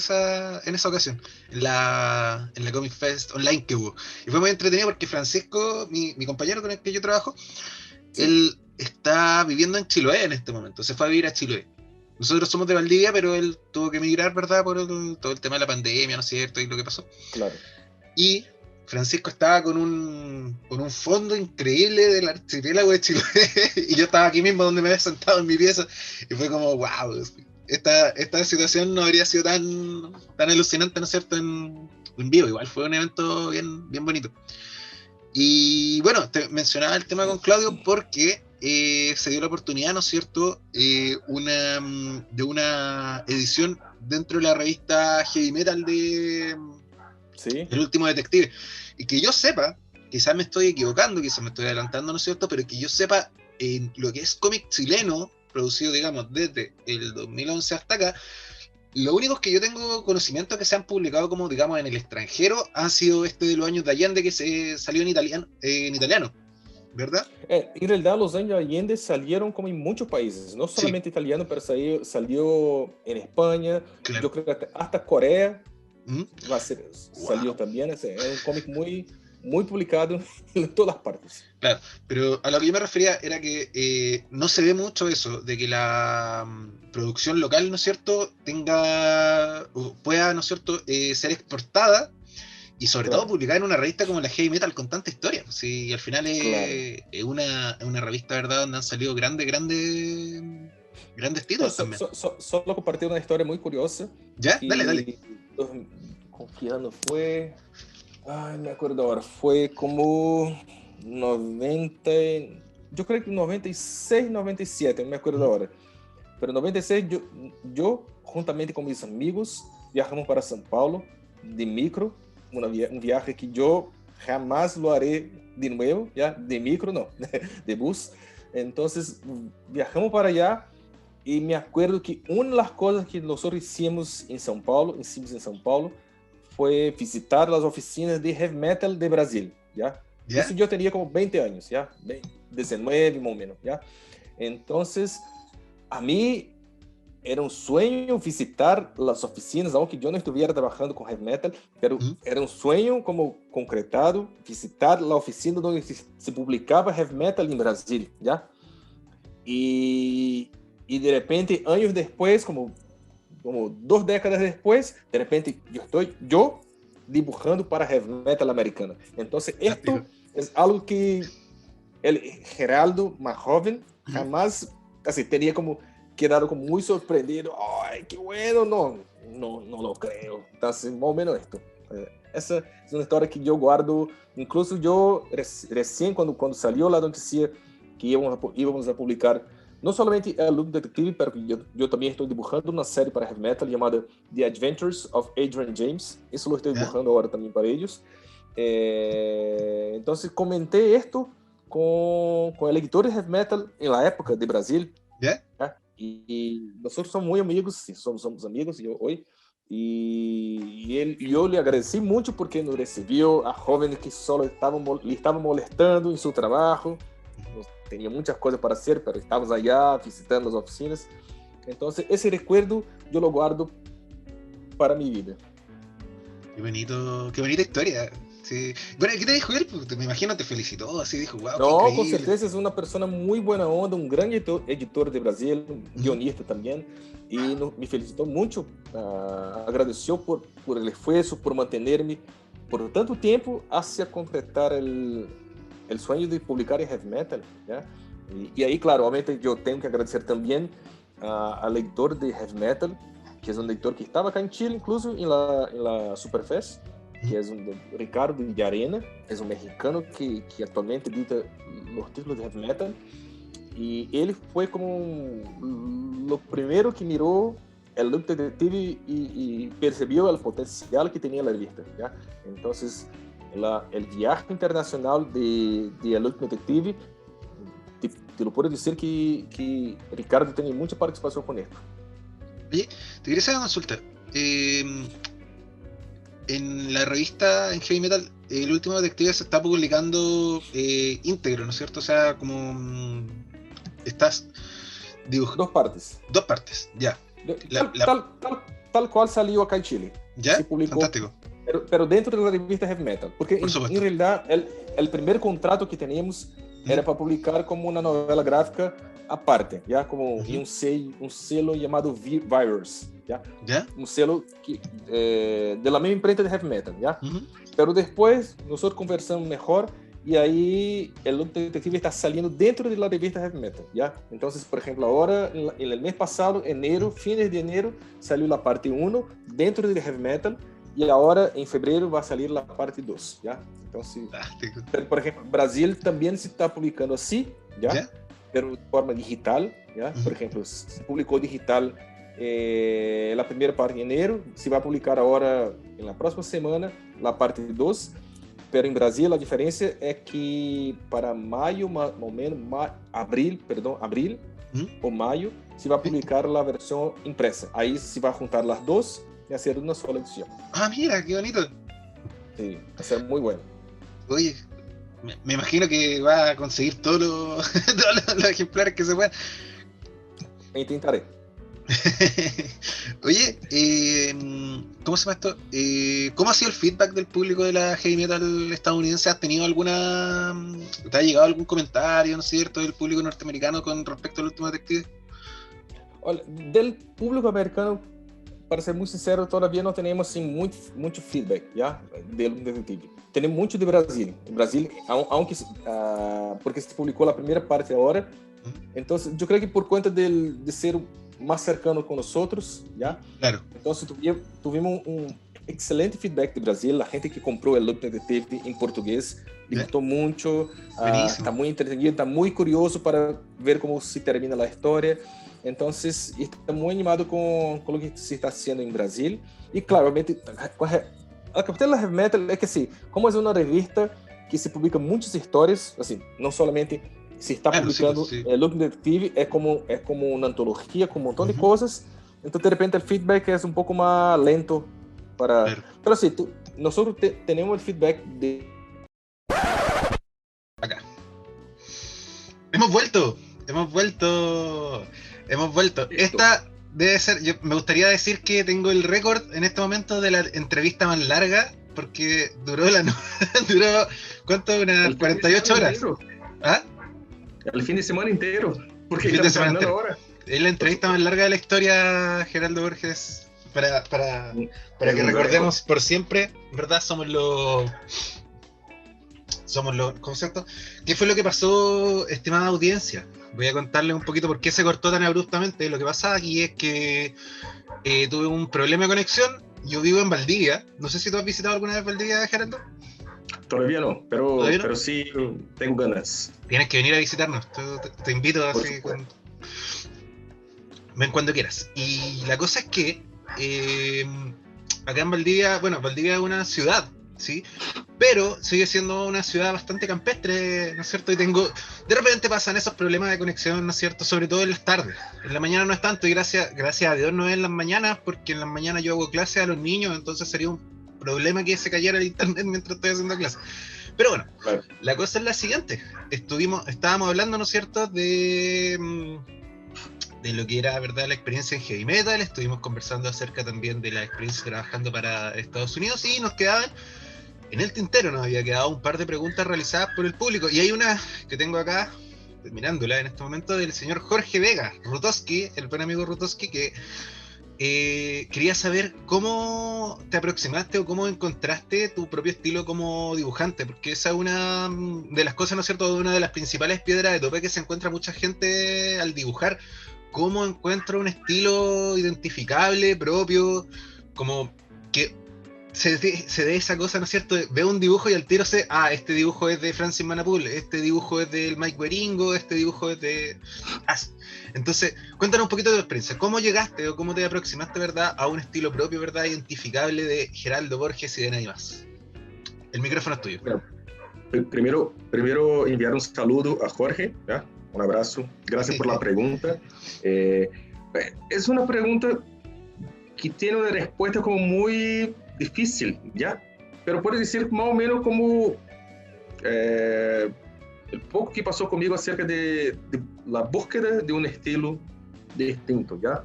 esa ocasión, en la Comic Fest online que hubo. Y fue muy entretenido porque Francisco, mi compañero con el que yo trabajo, sí, él está viviendo en Chiloé en este momento, se fue a vivir a Chiloé. Nosotros somos de Valdivia, pero él tuvo que emigrar, ¿verdad?, por todo el tema de la pandemia, ¿no es cierto?, y lo que pasó. Claro. Y Francisco estaba con un fondo increíble del archipiélago de Chiloé, y yo estaba aquí mismo donde me había sentado en mi pieza, y fue como, wow, esta situación no habría sido tan alucinante, ¿no es cierto?, en vivo. Igual fue un evento bien bonito. Y bueno, te mencionaba el tema con Claudio porque se dio la oportunidad, ¿no es cierto?, de una edición dentro de la revista Heavy Metal de ¿sí?, El Último Detective. Y que yo sepa, quizás me estoy equivocando, quizás me estoy adelantando, ¿no es cierto?, pero que yo sepa, en lo que es cómic chileno, producido, digamos, desde el 2011 hasta acá, lo único que yo tengo conocimiento que se han publicado como, digamos, en el extranjero han sido de los años de Allende, que se salió en italiano, ¿verdad? En realidad los años de Allende salieron como en muchos países, no solamente sí, italiano, pero salió en España, claro, yo creo que hasta Corea salió también. Es un cómic muy publicado en todas partes. Claro, pero a lo que yo me refería era que no se ve mucho eso, de que la producción local, ¿no es cierto?, pueda, ¿no es cierto?, ser exportada y sobre todo publicada en una revista como la Heavy Metal con tanta historia. Sí, al final es una revista, ¿verdad?, donde han salido grandes títulos también. Solo compartir una historia muy curiosa. ¿Ya? Dale. ¿Con qué año fue? Ay, me acuerdo ahora, fue como 90, yo creo que 96, 97, no me acuerdo ahora. Pero 96 yo juntamente con mis amigos viajamos para São Paulo de micro, un viaje que yo jamás lo haré de nuevo, ya, de micro no, de bus. Entonces viajamos para allá y me acuerdo que una de las cosas que nosotros hicimos en São Paulo, fue visitar las oficinas de heavy metal de Brasil, ¿ya? Yeah. Eso yo tenía como 20 años, ¿ya? 19 más o menos, ¿ya? Entonces, a mí era un sueño visitar las oficinas, aunque yo no estuviera trabajando con heavy metal, pero era un sueño como concretado visitar la oficina donde se publicaba heavy metal en Brasil, ¿ya? Y de repente, años después, como 2 décadas después, de repente estoy yo dibujando para heavy metal americano. Entonces, esto es algo que el Geraldo, más joven, jamás así, tenía como quedado como muy sorprendido. ¡Ay, qué bueno! No lo creo. Entonces, más o menos esto. Essa es una historia que yo guardo. Incluso yo, recién cuando salió la noticia que íbamos a publicar no solamente el Loop Detective, pero yo también estoy dibujando una serie para heavy metal llamada The Adventures of Adrian James. Eso lo estoy dibujando ahora también para ellos. Entonces comenté esto con el editor de heavy metal en la época de Brasil. ¿Ya? Y nosotros somos muy amigos, sí, somos amigos hoy. Y yo le agradecí mucho porque nos recibió a jóvenes que solo le estaban molestando en su trabajo. Tenía muchas cosas para hacer, pero estábamos allá visitando las oficinas. Entonces, ese recuerdo yo lo guardo para mi vida. Qué bonita historia. Sí. Bueno, ¿qué te dijo él? Pues, me imagino te felicitó, así dijo, wow, no, qué increíble. con certeza es una persona muy buena onda, un gran editor de Brasil, un guionista también, y me felicitó mucho, agradeció por el esfuerzo, por mantenerme por tanto tiempo hacia concretar el sueño de publicar en heavy metal, ¿ya? Y ahí, claro, obviamente yo tengo que agradecer también al editor de heavy metal, que es un editor que estaba acá en Chile, incluso en la Superfest, que es Ricardo Villarena, es un mexicano que actualmente edita los títulos de heavy metal, y él fue como lo primero que miró el Loop Detective y percibió el potencial que tenía la revista, ¿ya? Entonces, el viaje internacional de El Loop Detective, te lo puedo decir que Ricardo tiene mucha participación con esto. Oye, te quería hacer una consulta. En la revista en Heavy Metal, el último detective se está publicando íntegro, ¿no es cierto? O sea, como estás dibujando. Dos partes, ya. Tal cual salió acá en Chile. ¿Ya? Se publicó, fantástico. Pero dentro de la revista Heavy Metal. Porque en realidad el primer contrato que teníamos era para publicar como una novela gráfica aparte, ¿ya? Como un selo llamado Virus, ¿ya? ¿Ya? Un selo de la misma imprenta de Heavy Metal, ¿ya? Pero después nosotros conversamos mejor y ahí el Loop Detective está saliendo dentro de la revista Heavy Metal, ¿ya? Entonces, por ejemplo, ahora, en el mes pasado, fines de enero, salió la parte 1 dentro de Heavy Metal y ahora, en febrero, va a salir la parte 2, ¿ya? Entonces, por ejemplo, Brasil también se está publicando así, ¿ya? Pero de forma digital, ¿ya? Por ejemplo, se publicó digital la primera parte en enero, se va a publicar ahora, en la próxima semana, la parte 2. Pero em Brasil a diferença é que para maio, mais ou menos, abril ou maio, se vai publicar a versão impresa. Aí se vai juntar as duas e fazer uma sola edição. Ah, mira, qué bonito. Sí, va a ser muy bueno. Oye, me imagino que va a conseguir todos los ejemplares que se puedan. Intentaré. Oye, ¿cómo se llama esto? ¿Cómo ha sido el feedback del público de la heavy metal estadounidense? ¿Has tenido te ha llegado algún comentario, ¿no es cierto?, del público norteamericano con respecto al último detective? Del público americano, para ser muy sincero, todavía no tenemos assim, mucho feedback, ¿ya? Del detective. Tenemos mucho de Brasil. En Brasil, aunque porque se publicó la primera parte ahora, entonces yo creo que por cuenta de ser más cercano con nosotros, ¿ya? Claro. Entonces tuvimos un excelente feedback de Brasil, la gente que compró el Loop Detective en portugués, le gustó mucho, está muy entretenido, está muy curioso para ver cómo se termina la historia, entonces está muy animado con lo que se está haciendo en Brasil, y claro, obviamente, la capital de la heavy metal es que sí, como es una revista que se publica muchas historias, así, no solamente se está publicando, el Loop Detective es como una antología con un montón de cosas, entonces de repente el feedback es un poco más lento pero sí, nosotros tenemos el feedback de acá. Hemos vuelto. debe ser, me gustaría decir que tengo el récord en este momento de la entrevista más larga, porque duró duró, ¿cuánto? Unas 48 horas. Entero. ¿Ah? El fin de semana entero, porque El fin de estamos semana terminando entero. ahora. Es la entrevista más larga de la historia, Geraldo Borges, para que recordemos por siempre, ¿verdad? Somos los, ¿cómo es cierto? ¿Qué fue lo que pasó, estimada audiencia? Voy a contarles un poquito por qué se cortó tan abruptamente. Lo que pasa aquí es que tuve un problema de conexión. Yo vivo en Valdivia. No sé si tú has visitado alguna vez Valdivia, Geraldo. Todavía no, pero, ¿Todavía no? pero sí tengo ganas. Tienes que venir a visitarnos. Te invito así ven cuando quieras. Y la cosa es que acá en Valdivia, bueno, Valdivia es una ciudad, ¿sí? Pero sigue siendo una ciudad bastante campestre, ¿no es cierto? Y de repente pasan esos problemas de conexión, ¿no es cierto? Sobre todo en las tardes. En la mañana no es tanto, y gracias a Dios no es en las mañanas, porque en las mañanas yo hago clases a los niños, entonces sería un problema que se cayera el internet mientras estoy haciendo clases. Pero bueno, claro. La cosa es la siguiente. Estábamos hablando, ¿no es cierto?, de lo que era, ¿verdad?, la experiencia en heavy metal. Estuvimos conversando acerca también de la experiencia trabajando para Estados Unidos, y nos quedaban, en el tintero nos había quedado un par de preguntas realizadas por el público, y hay una que tengo acá, terminándola en este momento, del señor Jorge Vega, Rutoski, el buen amigo Rutoski, que quería saber cómo te aproximaste o cómo encontraste tu propio estilo como dibujante, porque esa es una de las cosas, ¿no es cierto?, una de las principales piedras de tope que se encuentra mucha gente al dibujar. ¿Cómo encuentro un estilo identificable, propio, como que se dé esa cosa, ¿no es cierto? Veo un dibujo y al tiro sé, este dibujo es de Francis Manapul, este dibujo es del Mike Wieringo, este dibujo es de... Entonces, cuéntanos un poquito de tu experiencia. ¿Cómo llegaste o cómo te aproximaste, ¿verdad?, a un estilo propio, ¿verdad?, identificable de Geraldo Borges y de nadie más? El micrófono es tuyo. Bueno, primero enviar un saludo a Jorge, ¿ya? Un abrazo. Gracias por la pregunta. Es una pregunta que tiene una respuesta como muy difícil, ¿ya? Pero puedo decir más o menos como el poco que pasó conmigo acerca de la búsqueda de un estilo distinto, ¿ya?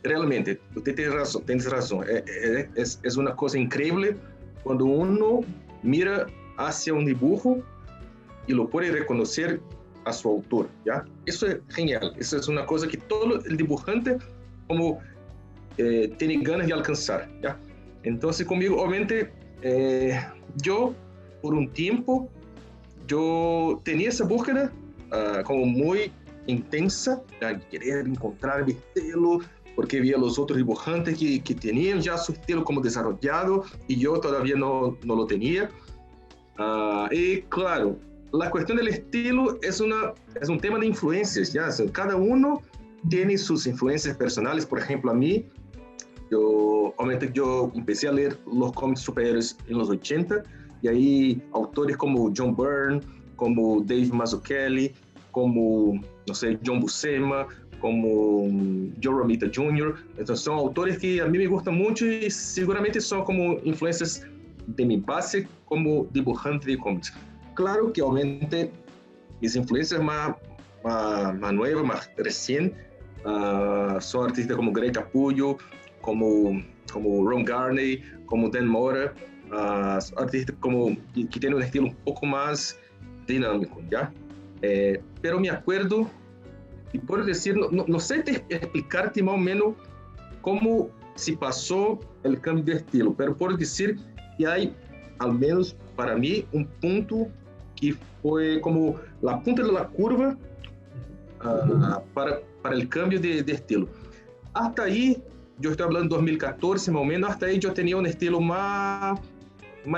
Realmente, usted tiene razón. Es una cosa increíble cuando uno mira hacia un dibujo y lo puede reconocer a su autor, ¿ya? Eso es genial. Eso es una cosa que todo el dibujante como tiene ganas de alcanzar, ¿ya? Entonces conmigo, obviamente, yo por un tiempo, yo tenía esa búsqueda como muy intensa, de querer encontrar mi estilo, porque vi a los otros dibujantes que tenían ya su estilo como desarrollado y yo todavía no lo tenía. Y claro, la cuestión del estilo es un tema de influencias, ¿ya? O sea, cada uno tiene sus influencias personales. Por ejemplo, a mí, obviamente yo empecé a leer los cómics superhéroes en los 80, y ahí autores como John Byrne, como Dave Mazzucchelli, como, no sé, John Buscema, como Joe Romita Jr. Entonces son autores que a mí me gustan mucho y seguramente son como influencias de mi base como dibujante de cómics. Claro que obviamente mis influencias más nuevas, más recientes, son artistas como Greg Capullo, como Ron Garney, como Dan Mora, artistas que tienen un estilo un poco más dinámico, ¿ya? Pero me acuerdo, y puedo decir, no sé explicarte más o menos cómo se pasó el cambio de estilo, pero puedo decir que hay, al menos para mí, un punto que fue como la punta de la curva para el cambio de estilo. Hasta ahí, yo estoy hablando de 2014 más o menos, hasta ahí yo tenía un estilo más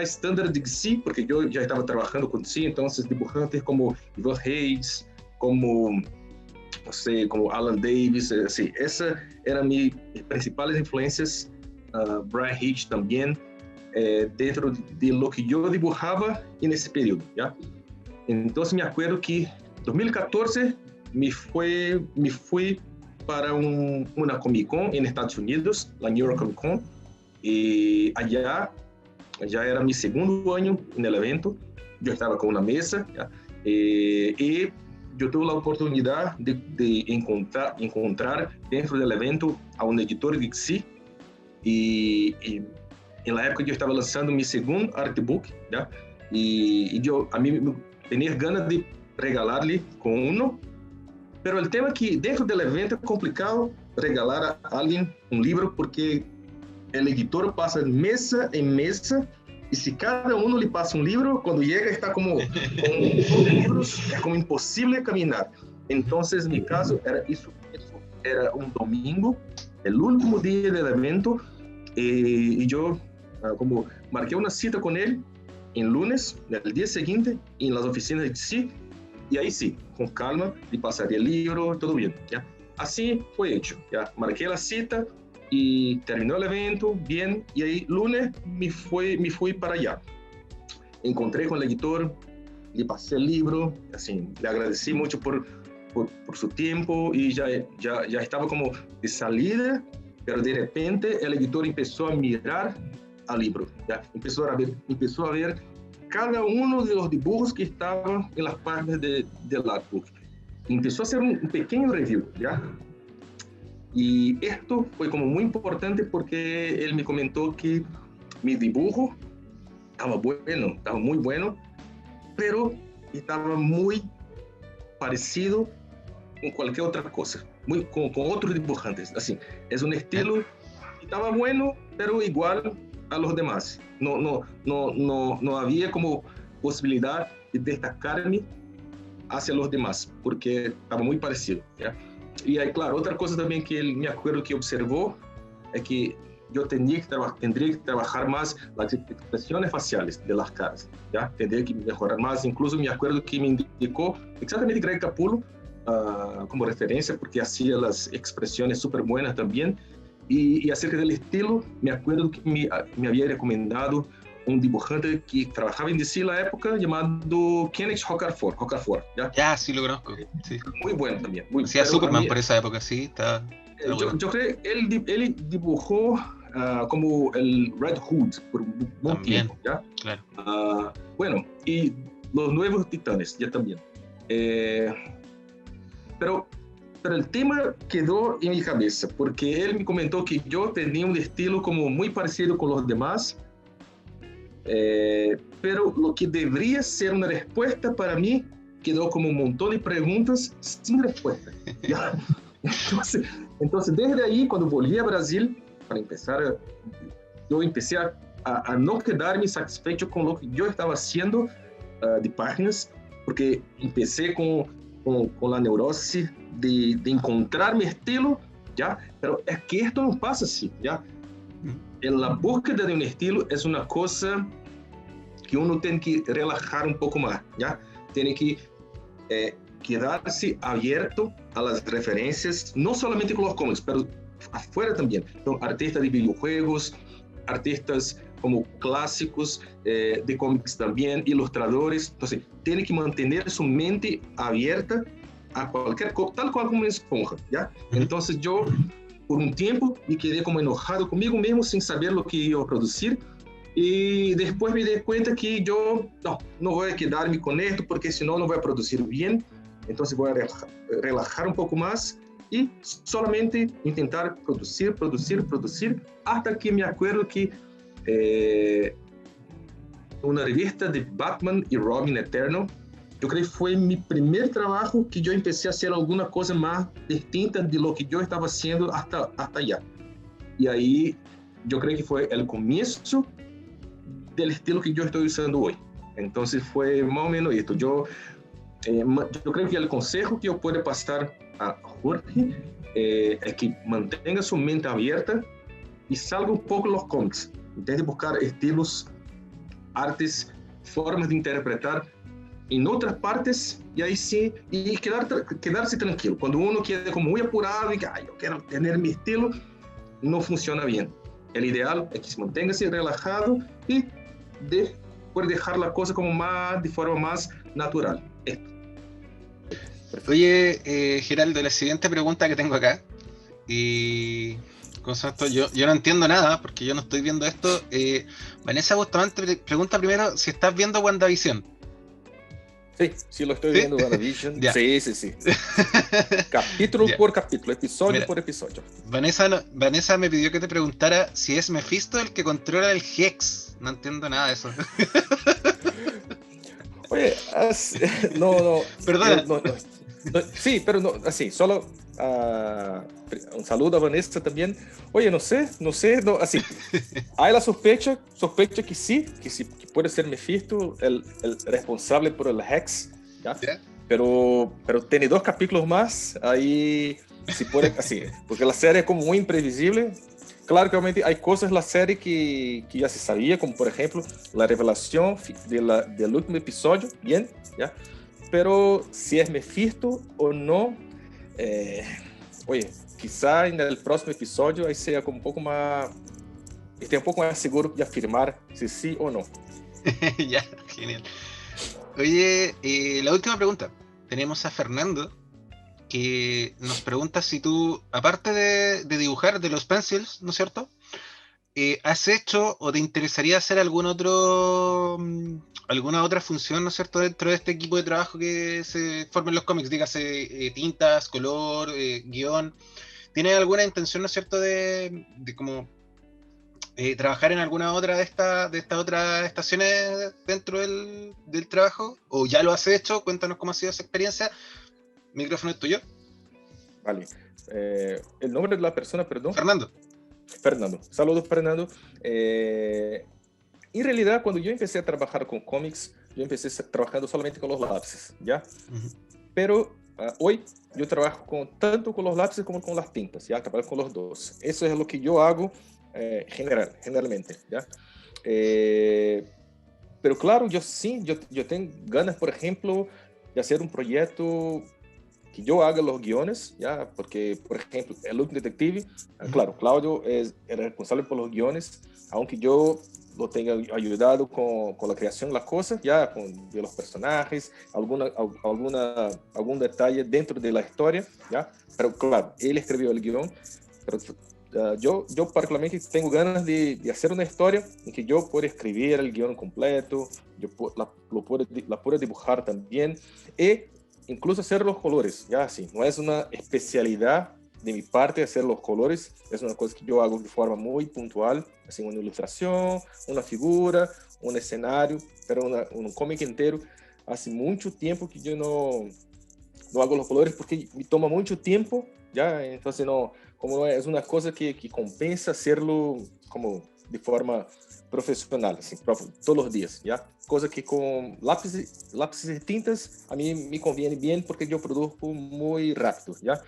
estándar de DC, porque yo ya estaba trabajando con DC, entonces dibujantes como Ivan Hayes, como, no sé, como Alan Davis, sí, esas eran mis principales influencias, Brian Hitch también, dentro de lo que yo dibujaba en ese periodo, ¿ya? Entonces me acuerdo que en 2014 me fui para una Comic Con en Estados Unidos, la New York Comic Con, y allá ya era mi segundo año en el evento. Yo estaba con una mesa, ¿ya? Y yo tuve la oportunidad de encontrar dentro del evento a un editor de DC y en la época yo estaba lanzando mi segundo artbook, ¿ya? Y a mí tenía ganas de regalarle con uno, pero el tema es que dentro del evento es complicado regalar a alguien un libro porque el editor pasa de mesa en mesa y si cada uno le pasa un libro, cuando llega está como con un montón de libros, es como imposible caminar. Entonces, en mi caso, eso era un domingo, el último día del evento, y yo como marqué una cita con él en lunes, el día siguiente, en las oficinas de DC, y ahí sí, con calma, le pasaría el libro, todo bien, ¿ya? Así fue hecho, ¿ya? Marqué la cita y terminó el evento, bien, y ahí lunes me fui para allá. Encontré con el editor, le pasé el libro, así, le agradecí mucho por su tiempo y ya estaba como de salida, pero de repente el editor empezó a mirar al libro, ¿ya? Empezó a ver cada uno de los dibujos que estaban en las páginas del artbook. Empezó a hacer un pequeño review, ¿ya? Y esto fue como muy importante porque él me comentó que mi dibujo estaba muy bueno, pero estaba muy parecido con cualquier otra cosa, con otros dibujantes. Así, es un estilo que estaba bueno, pero igual a los demás. No había como posibilidad de destacarme hacia los demás, porque estaba muy parecido, ¿ya? Y hay, claro, otra cosa también que él me acuerdo que observó es que yo tendría que trabajar más las expresiones faciales de las caras, ¿ya? Tendría que mejorar más. Incluso me acuerdo que me indicó exactamente Greg Capullo como referencia, porque hacía las expresiones súper buenas también. Y acerca del estilo, me acuerdo que me había recomendado un dibujante que trabajaba en DC en la época llamado Kenneth Rocafort, ¿ya? Ya, sí lo conozco. Sí. Muy bueno también. Hacía Superman por esa época, sí. Está bueno. Yo creo que él dibujó como el Red Hood por un buen tiempo, ¿ya? Claro. Bueno, y los Nuevos Titanes, ya también. Pero el tema quedó en mi cabeza, porque él me comentó que yo tenía un estilo como muy parecido con los demás, pero lo que debería ser una respuesta para mí quedó como un montón de preguntas sin respuesta. ¿Ya? Entonces, desde ahí, cuando volví a Brasil, para empezar, yo empecé a no quedarme satisfecho con lo que yo estaba haciendo de páginas, porque empecé con la neurosis de encontrar mi estilo, ¿ya? Pero es que esto no pasa así, ¿ya? En la búsqueda de un estilo es una cosa que uno tiene que relajar un poco más, ¿ya? Tiene que quedarse abierto a las referencias, no solamente con los cómics, pero afuera también. Entonces, artistas de videojuegos, artistas como clásicos de cómics también, ilustradores. Entonces, tiene que mantener su mente abierta a cualquier cosa, tal cual como una esponja, ¿ya? Entonces, yo, por un tiempo, me quedé como enojado conmigo mismo, sin saber lo que iba a producir. Y después me di cuenta que yo no voy a quedarme con esto, porque si no, no voy a producir bien. Entonces, voy a relajar un poco más y solamente intentar producir, hasta que me acuerdo que una revista de Batman y Robin Eterno, yo creo que fue mi primer trabajo que yo empecé a hacer alguna cosa más distinta de lo que yo estaba haciendo hasta allá. Y ahí yo creo que fue el comienzo del estilo que yo estoy usando hoy. Entonces fue más o menos esto. Yo creo que el consejo que yo puedo pasar a Jorge es que mantenga su mente abierta y salga un poco de los cómics. Intente buscar estilos, artes, formas de interpretar en otras partes y ahí sí, y quedarse tranquilo. Cuando uno queda como muy apurado y que yo quiero tener mi estilo, no funciona bien. El ideal es que se mantenga así relajado y puede dejar la cosa como de forma más natural. Esto. Oye, Geraldo, la siguiente pregunta que tengo acá, y con esto yo no entiendo nada porque yo no estoy viendo esto. Vanessa Bustamante pregunta primero si estás viendo WandaVision. Sí, lo estoy ¿Sí? viendo WandaVision. Ya. Sí. Capítulo Ya. por capítulo, episodio Mira. por episodio. Vanessa me pidió que te preguntara si es Mephisto el que controla el Hex. No entiendo nada de eso. Oye, no, Perdona. sí, pero no, así, solo un saludo a Vanessa también. Oye, no sé, no, así, hay la sospecha que sí, que puede ser Mephisto el responsable por el Hex, ¿ya? ¿Ya? Pero tiene 2 capítulos más, ahí se puede, así, porque la serie es como muy imprevisible. Claro que obviamente hay cosas en la serie que ya se sabía, como por ejemplo la revelación del último episodio, bien, ¿ya? Pero si es Mephisto o no, oye, quizá en el próximo episodio ahí sea como un poco más, esté un poco más seguro de afirmar si sí o no. Ya, genial. Oye, la última pregunta. Tenemos a Fernando que nos pregunta si tú, aparte de dibujar de los pencils, ¿no es cierto? ¿Has hecho o te interesaría hacer alguna otra función, ¿no es cierto?, dentro de este equipo de trabajo que se forma en los cómics, dígase tintas, color, guión. ¿Tienes alguna intención, ¿no es cierto?, de como trabajar en alguna otra de estas otras estaciones dentro del trabajo? ¿O ya lo has hecho? Cuéntanos cómo ha sido esa experiencia. El micrófono es tuyo. Vale. El nombre de la persona, perdón. Fernando. Saludos, Fernando. En realidad, cuando yo empecé a trabajar con cómics, yo empecé trabajando solamente con los lápices, ¿ya? Uh-huh. Pero hoy yo trabajo tanto con los lápices como con las tintas, ¿ya? Trabajo con los dos. Eso es lo que yo hago generalmente, ¿ya? Pero claro, yo tengo ganas, por ejemplo, de hacer un proyecto que yo haga los guiones, ¿ya? Porque, por ejemplo, El Último Detective, claro, Claudio es el responsable por los guiones, aunque yo lo tenga ayudado con la creación de las cosas, ya, de los personajes, algún detalle dentro de la historia, ¿ya? Pero claro, él escribió el guión, pero yo particularmente tengo ganas de hacer una historia en que yo pueda escribir el guión completo, la pueda dibujar también, y incluso hacer los colores, ya así, no es una especialidad de mi parte hacer los colores, es una cosa que yo hago de forma muy puntual, así una ilustración, una figura, un escenario, pero un cómic entero, hace mucho tiempo que yo no hago los colores porque me toma mucho tiempo, ya, entonces como no es una cosa que compensa hacerlo como de forma profesional, assim, todos los días, ¿ya? Cosa que con lápices y tintas a mí me conviene bien porque yo produzco muy rápido, ¿ya?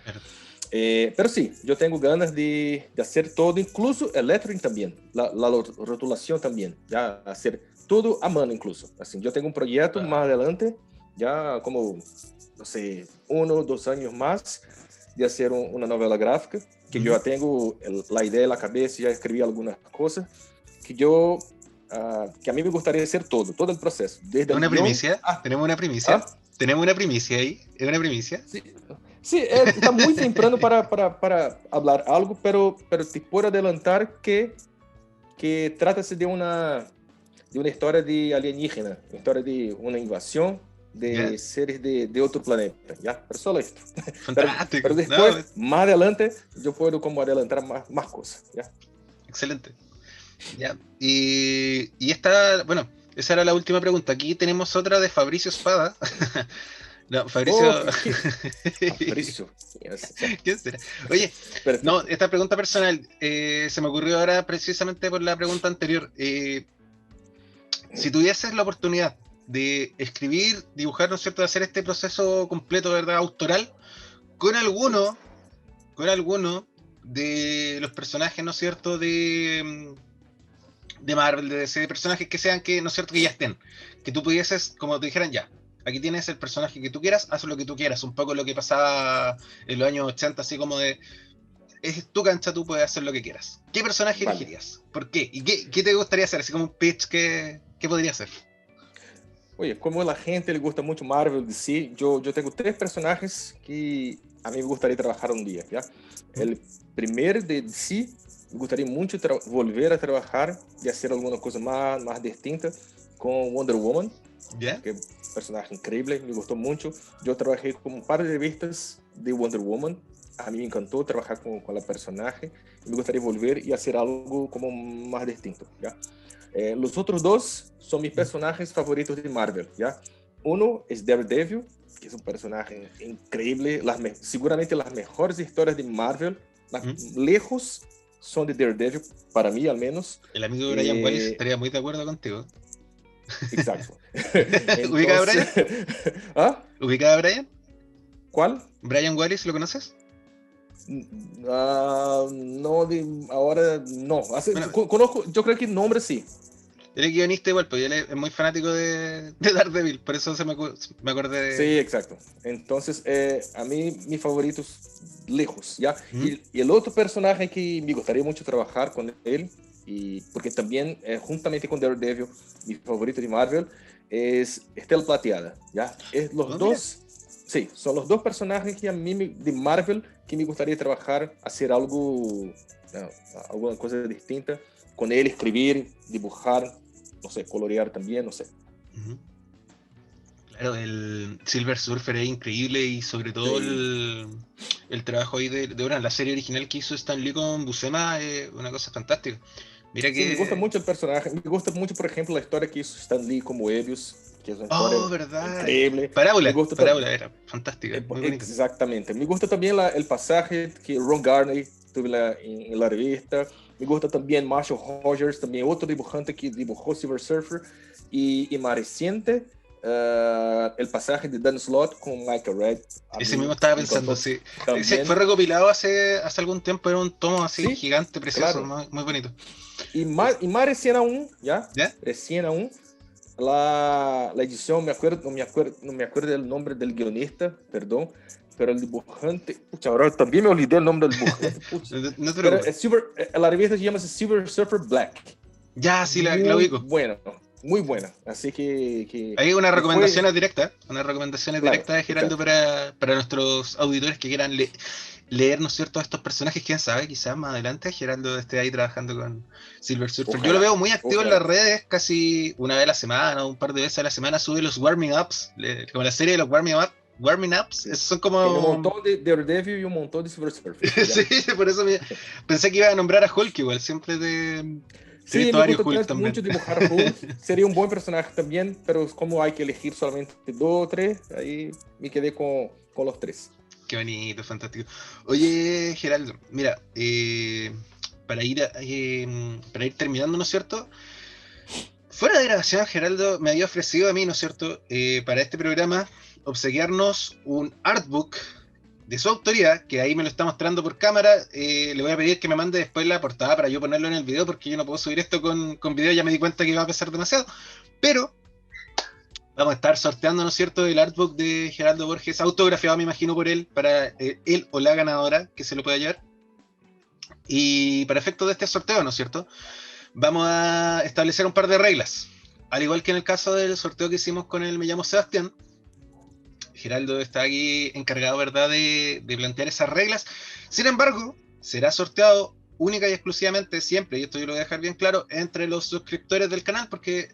Pero sí, yo tengo ganas de hacer todo, incluso el lettering también, la rotulación también, ya hacer todo a mano incluso. Assim, yo tengo un proyecto más adelante, ya como, no sé, 1 o 2 años más, de hacer una novela gráfica, que yo ya tengo la idea en la cabeza, ya escribí algunas cosas, que a mí me gustaría hacer todo el proceso. Desde ¿Una primicia? Ah, ¿Tenemos una primicia? ¿Ah? ¿Tenemos una primicia ahí? ¿Es una primicia? Sí, está muy temprano para hablar algo, pero te puedo adelantar que trata-se de una historia de alienígena, una historia de una invasión de seres de otro planeta, ¿ya? Pero solo esto. Fantástico. Pero después, más adelante, yo puedo como adelantar más cosas, ¿ya? Excelente. Ya. Y esta, bueno, esa era la última pregunta. Aquí tenemos otra de Fabricio Espada. No, Fabricio. Fabricio. ¿Quién será? Oye, perfecto. No, esta pregunta personal se me ocurrió ahora precisamente por la pregunta anterior. Si tuvieses la oportunidad de escribir, dibujar, ¿no es cierto?, de hacer este proceso completo, ¿verdad?, autoral, con alguno de los personajes, ¿no es cierto?, de Marvel, de DC, de personajes que sean, ¿no es cierto?, que ya estén, que tú pudieses, como te dijeran, ya, aquí tienes el personaje que tú quieras, haz lo que tú quieras, un poco lo que pasaba en los años 80, así como de, es tu cancha, tú puedes hacer lo que quieras. ¿Qué personaje elegirías? ¿Por qué? ¿Y qué te gustaría hacer? Así como un pitch, ¿qué podría hacer? Oye, como a la gente le gusta mucho Marvel, DC, yo tengo 3 personajes que a mí me gustaría trabajar un día, ¿ya? El primero de DC, me gustaría mucho volver a trabajar y hacer alguna cosa más distinta con Wonder Woman, ¿Ya? que personaje increíble, me gustó mucho. Yo trabajé con un par de revistas de Wonder Woman, a mí me encantó trabajar con la personaje, y me gustaría volver y hacer algo como más distinto, ¿ya? Los otros dos son mis personajes favoritos de Marvel, ¿ya? Uno es Daredevil, que es un personaje increíble, seguramente las mejores historias de Marvel, lejos, son de Daredevil, para mí al menos. El amigo de Brian Wallis estaría muy de acuerdo contigo. Exacto. ¿Ubicada a Brian? ¿Ah? ¿Ubicada a Brian? ¿Cuál? ¿Brian Wallis lo conoces? No, ahora no. Bueno, conozco, yo creo que el nombre sí. Él es guionista igual, pues él es muy fanático de Daredevil, por eso me acordé de... Sí, exacto. Entonces, a mí, mis favoritos lejos, ¿ya? Y el otro personaje que me gustaría mucho trabajar con él, y porque también, juntamente con Daredevil, mi favorito de Marvel, es Estela Plateada, ¿ya? Los dos, sí, son los dos personajes que a mí de Marvel que me gustaría trabajar, hacer algo, alguna cosa distinta, con él, escribir, dibujar, no sé, colorear también, no sé. Claro, el Silver Surfer es increíble y sobre todo Sí. el trabajo ahí de la serie original que hizo Stan Lee con Buscema es una cosa fantástica. Mira que... Sí, me gusta mucho el personaje, me gusta mucho, por ejemplo, la historia que hizo Stan Lee como Moebius, que es una historia verdad. increíble. Parábola era fantástica, muy bonita. Exactamente. Me gusta también el pasaje que Ron Garney tuvo en la revista. Me gusta también Marshall Rogers, también otro dibujante que dibujó Silver Surfer. Y más reciente, el pasaje de Dan Slott con Michael Red. Ese mismo estaba pensando, sí. También. Fue recopilado hace algún tiempo, era un tomo así, ¿Sí? gigante, precioso, Claro. muy bonito. Y más recién aún, ¿ya? Recién aún, la edición, no me acuerdo del nombre del guionista, perdón, pero el dibujante, pucha, ahora también me olvidé el nombre del dibujante, pucha. No te Pero preocupes. la revista se llama Silver Surfer Black. Ya, sí, la ubico. Muy buena, así que hay unas recomendaciones directas, directas de Geraldo exacto. para nuestros auditores que quieran leer, ¿no es cierto?, a estos personajes, quién sabe, quizás más adelante Geraldo esté ahí trabajando con Silver Surfer. Yo lo veo muy activo en las redes, casi una vez a la semana, un par de veces a la semana sube los warming ups, como la serie de los warming ups, esos son como... Tiene un montón de Daredevil y un montón de Silver Surfer. Sí, por eso pensé que iba a nombrar a Hulk igual, siempre de... Sí, me gusta mucho dibujar a Hulk. Sería un buen personaje también, pero como hay que elegir solamente 2 o 3, ahí me quedé con los 3. Qué bonito, fantástico. Oye, Geraldo, mira, para ir terminando, ¿no es cierto? Fuera de grabación, Geraldo me había ofrecido a mí, ¿no es cierto?, para este programa, obsequiarnos un artbook de su autoría, que ahí me lo está mostrando por cámara. Le voy a pedir que me mande después la portada para yo ponerlo en el video, porque yo no puedo subir esto con video, ya me di cuenta que iba a pesar demasiado, pero vamos a estar sorteando, ¿no es cierto?, el artbook de Geraldo Borges, autografiado, me imagino, por él, para él o la ganadora que se lo pueda llevar. Y para efectos de este sorteo, ¿no es cierto?, vamos a establecer un par de reglas. Al igual que en el caso del sorteo que hicimos con el Me Llamo Sebastián, Geraldo está aquí encargado, ¿verdad?, de plantear esas reglas. Sin embargo, será sorteado única y exclusivamente siempre, y esto yo lo voy a dejar bien claro, entre los suscriptores del canal, porque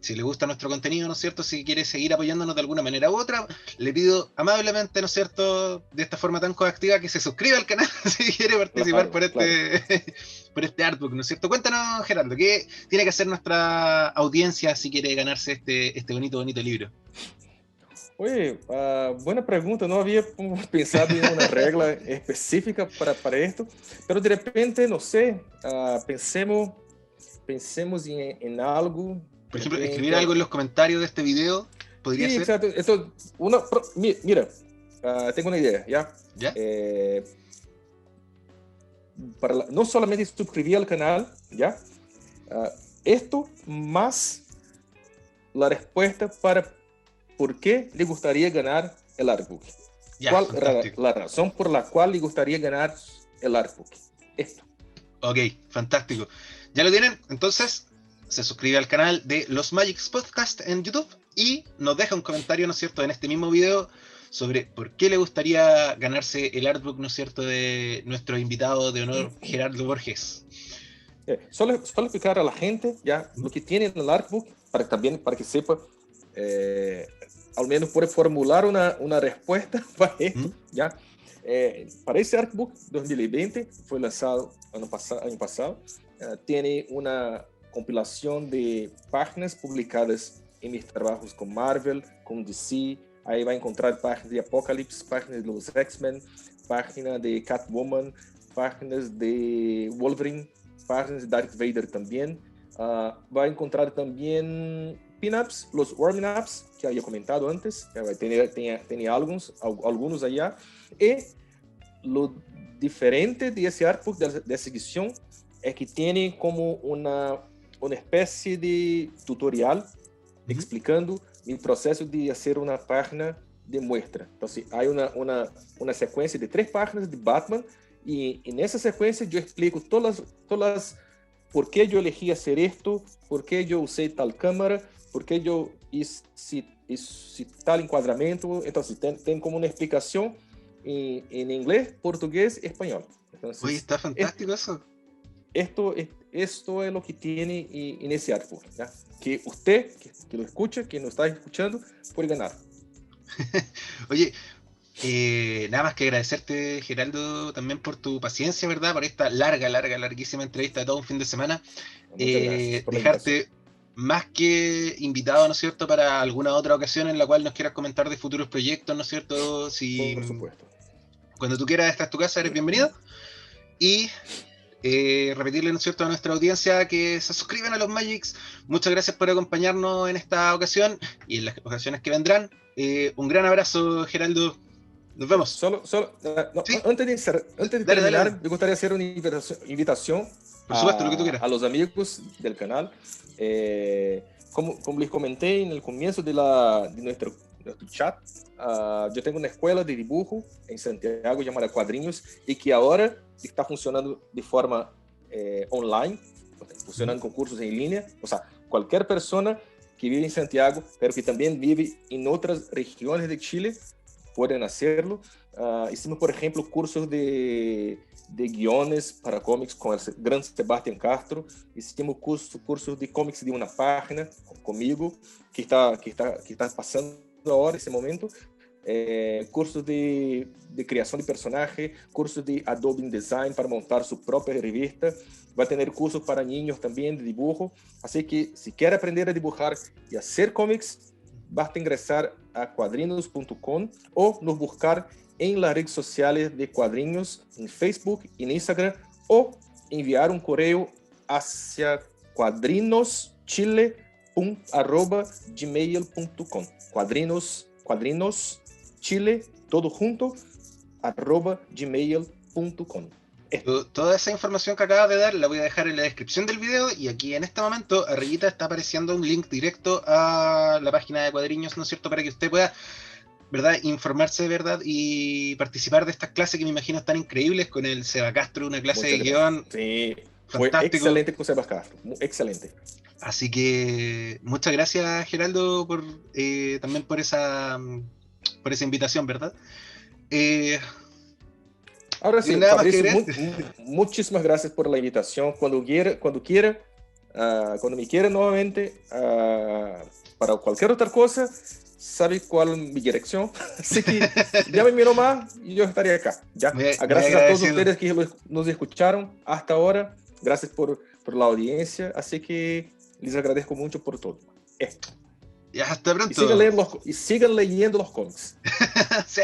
si le gusta nuestro contenido, ¿no es cierto?, si quiere seguir apoyándonos de alguna manera u otra, le pido amablemente, ¿no es cierto?, de esta forma tan coactiva, que se suscriba al canal si quiere participar por este artbook, ¿no es cierto? Cuéntanos, Geraldo, ¿qué tiene que hacer nuestra audiencia si quiere ganarse este bonito libro? Oye, buena pregunta. No había pensado en una regla específica para esto, pero de repente, no sé, pensemos en algo. Por ejemplo, escribir algo en los comentarios de este video podría ser. Exacto. Mira, tengo una idea, ¿ya? ¿Ya? No solamente suscribir al canal, ¿ya? Esto más la respuesta para por qué le gustaría ganar el artbook. ¿Cuál la razón por la cual le gustaría ganar el artbook? Esto. Ok, fantástico. ¿Ya lo tienen? Entonces, se suscribe al canal de Los Magics Podcast en YouTube y nos deja un comentario, ¿no es cierto?, en este mismo video sobre por qué le gustaría ganarse el artbook, ¿no es cierto?, de nuestro invitado de honor, Geraldo Borges. Solo explicar a la gente ya lo que tiene en el artbook, para que sepa al menos puede formular una respuesta para esto, ¿ya? Para ese artbook 2020, fue lanzado año pasado, tiene una compilación de páginas publicadas en mis trabajos con Marvel, con DC. Ahí va a encontrar páginas de Apocalypse, páginas de los X-Men, páginas de Catwoman, páginas de Wolverine, páginas de Darth Vader también. Va a encontrar también pin-ups, los warming-ups que había comentado antes, tenía algunos allá. Y lo diferente de ese artbook, de esa edición, es que tiene como una especie de tutorial explicando el proceso de hacer una página de muestra. Entonces, hay una secuencia de 3 páginas de Batman, y en esa secuencia yo explico todas las por qué yo elegí hacer esto, por qué yo usé tal cámara, por qué yo hice tal encuadramiento. Entonces, ten como una explicación en inglés, portugués, español. Entonces, oye, está fantástico eso. Esto es lo que tiene en ese artbook, ¿ya? Que usted, que lo escucha, que nos está escuchando, puede ganar. Oye, nada más que agradecerte, Geraldo, también por tu paciencia, ¿verdad? Por esta larguísima entrevista de todo un fin de semana. Muchas gracias por la Dejarte más que invitado, ¿no es cierto?, para alguna otra ocasión en la cual nos quieras comentar de futuros proyectos, ¿no es cierto? Si, por supuesto. Cuando tú quieras, esta es tu casa, eres bienvenido. Y repetirle, ¿no es cierto?, a nuestra audiencia que se suscriban a los Magics. Muchas gracias por acompañarnos en esta ocasión y en las ocasiones que vendrán. Un gran abrazo, Geraldo. Nos vemos. ¿Sí? Antes de terminar, dale. me gustaría hacer una invitación por supuesto, lo que tú quieras. A los amigos del canal. Como les comenté en el comienzo de nuestro chat, yo tengo una escuela de dibujo en Santiago llamada Cuadrinhos, y que ahora está funcionando de forma online, funcionando con cursos en línea. O sea, cualquier persona que vive en Santiago, pero que también vive en otras regiones de Chile, pueden hacerlo. Hicimos, por ejemplo, cursos de guiones para cómics con el gran Sebastián Castro. Hicimos cursos de cómics de una página conmigo, que está pasando ahora, ese momento. Cursos de creación de personaje, cursos de Adobe InDesign para montar su propia revista. Va a tener cursos para niños también de dibujo. Así que si quiere aprender a dibujar y hacer cómics, basta ingresar a cuadrinos.com o nos buscar en las redes sociales de Cuadrinhos, en Facebook, en Instagram, o enviar un correo hacia cuadrinoschile@gmail.com. Cuadrinos Chile, todo junto, @gmail.com. Toda esa información que acabas de dar la voy a dejar en la descripción del video, y aquí en este momento arribita está apareciendo un link directo a la página de Cuadriños, ¿no es cierto?, para que usted pueda, ¿verdad?, informarse, ¿verdad?, y participar de estas clases que me imagino están increíbles, con el Seba Castro, una clase de guión. Sí, fue excelente con Seba Castro, excelente. Así que muchas gracias, Geraldo, también por esa invitación, ¿verdad? Ahora sí, Fabricio, muchísimas gracias por la invitación. Cuando me quiera nuevamente, para cualquier otra cosa, sabe cuál es mi dirección. Así que llámeme nomás y yo estaré acá. ¿Ya? Gracias a todos ustedes que nos escucharon hasta ahora. Gracias por la audiencia. Así que les agradezco mucho por todo. Y hasta pronto. Y sigan leyendo los cómics. Sí.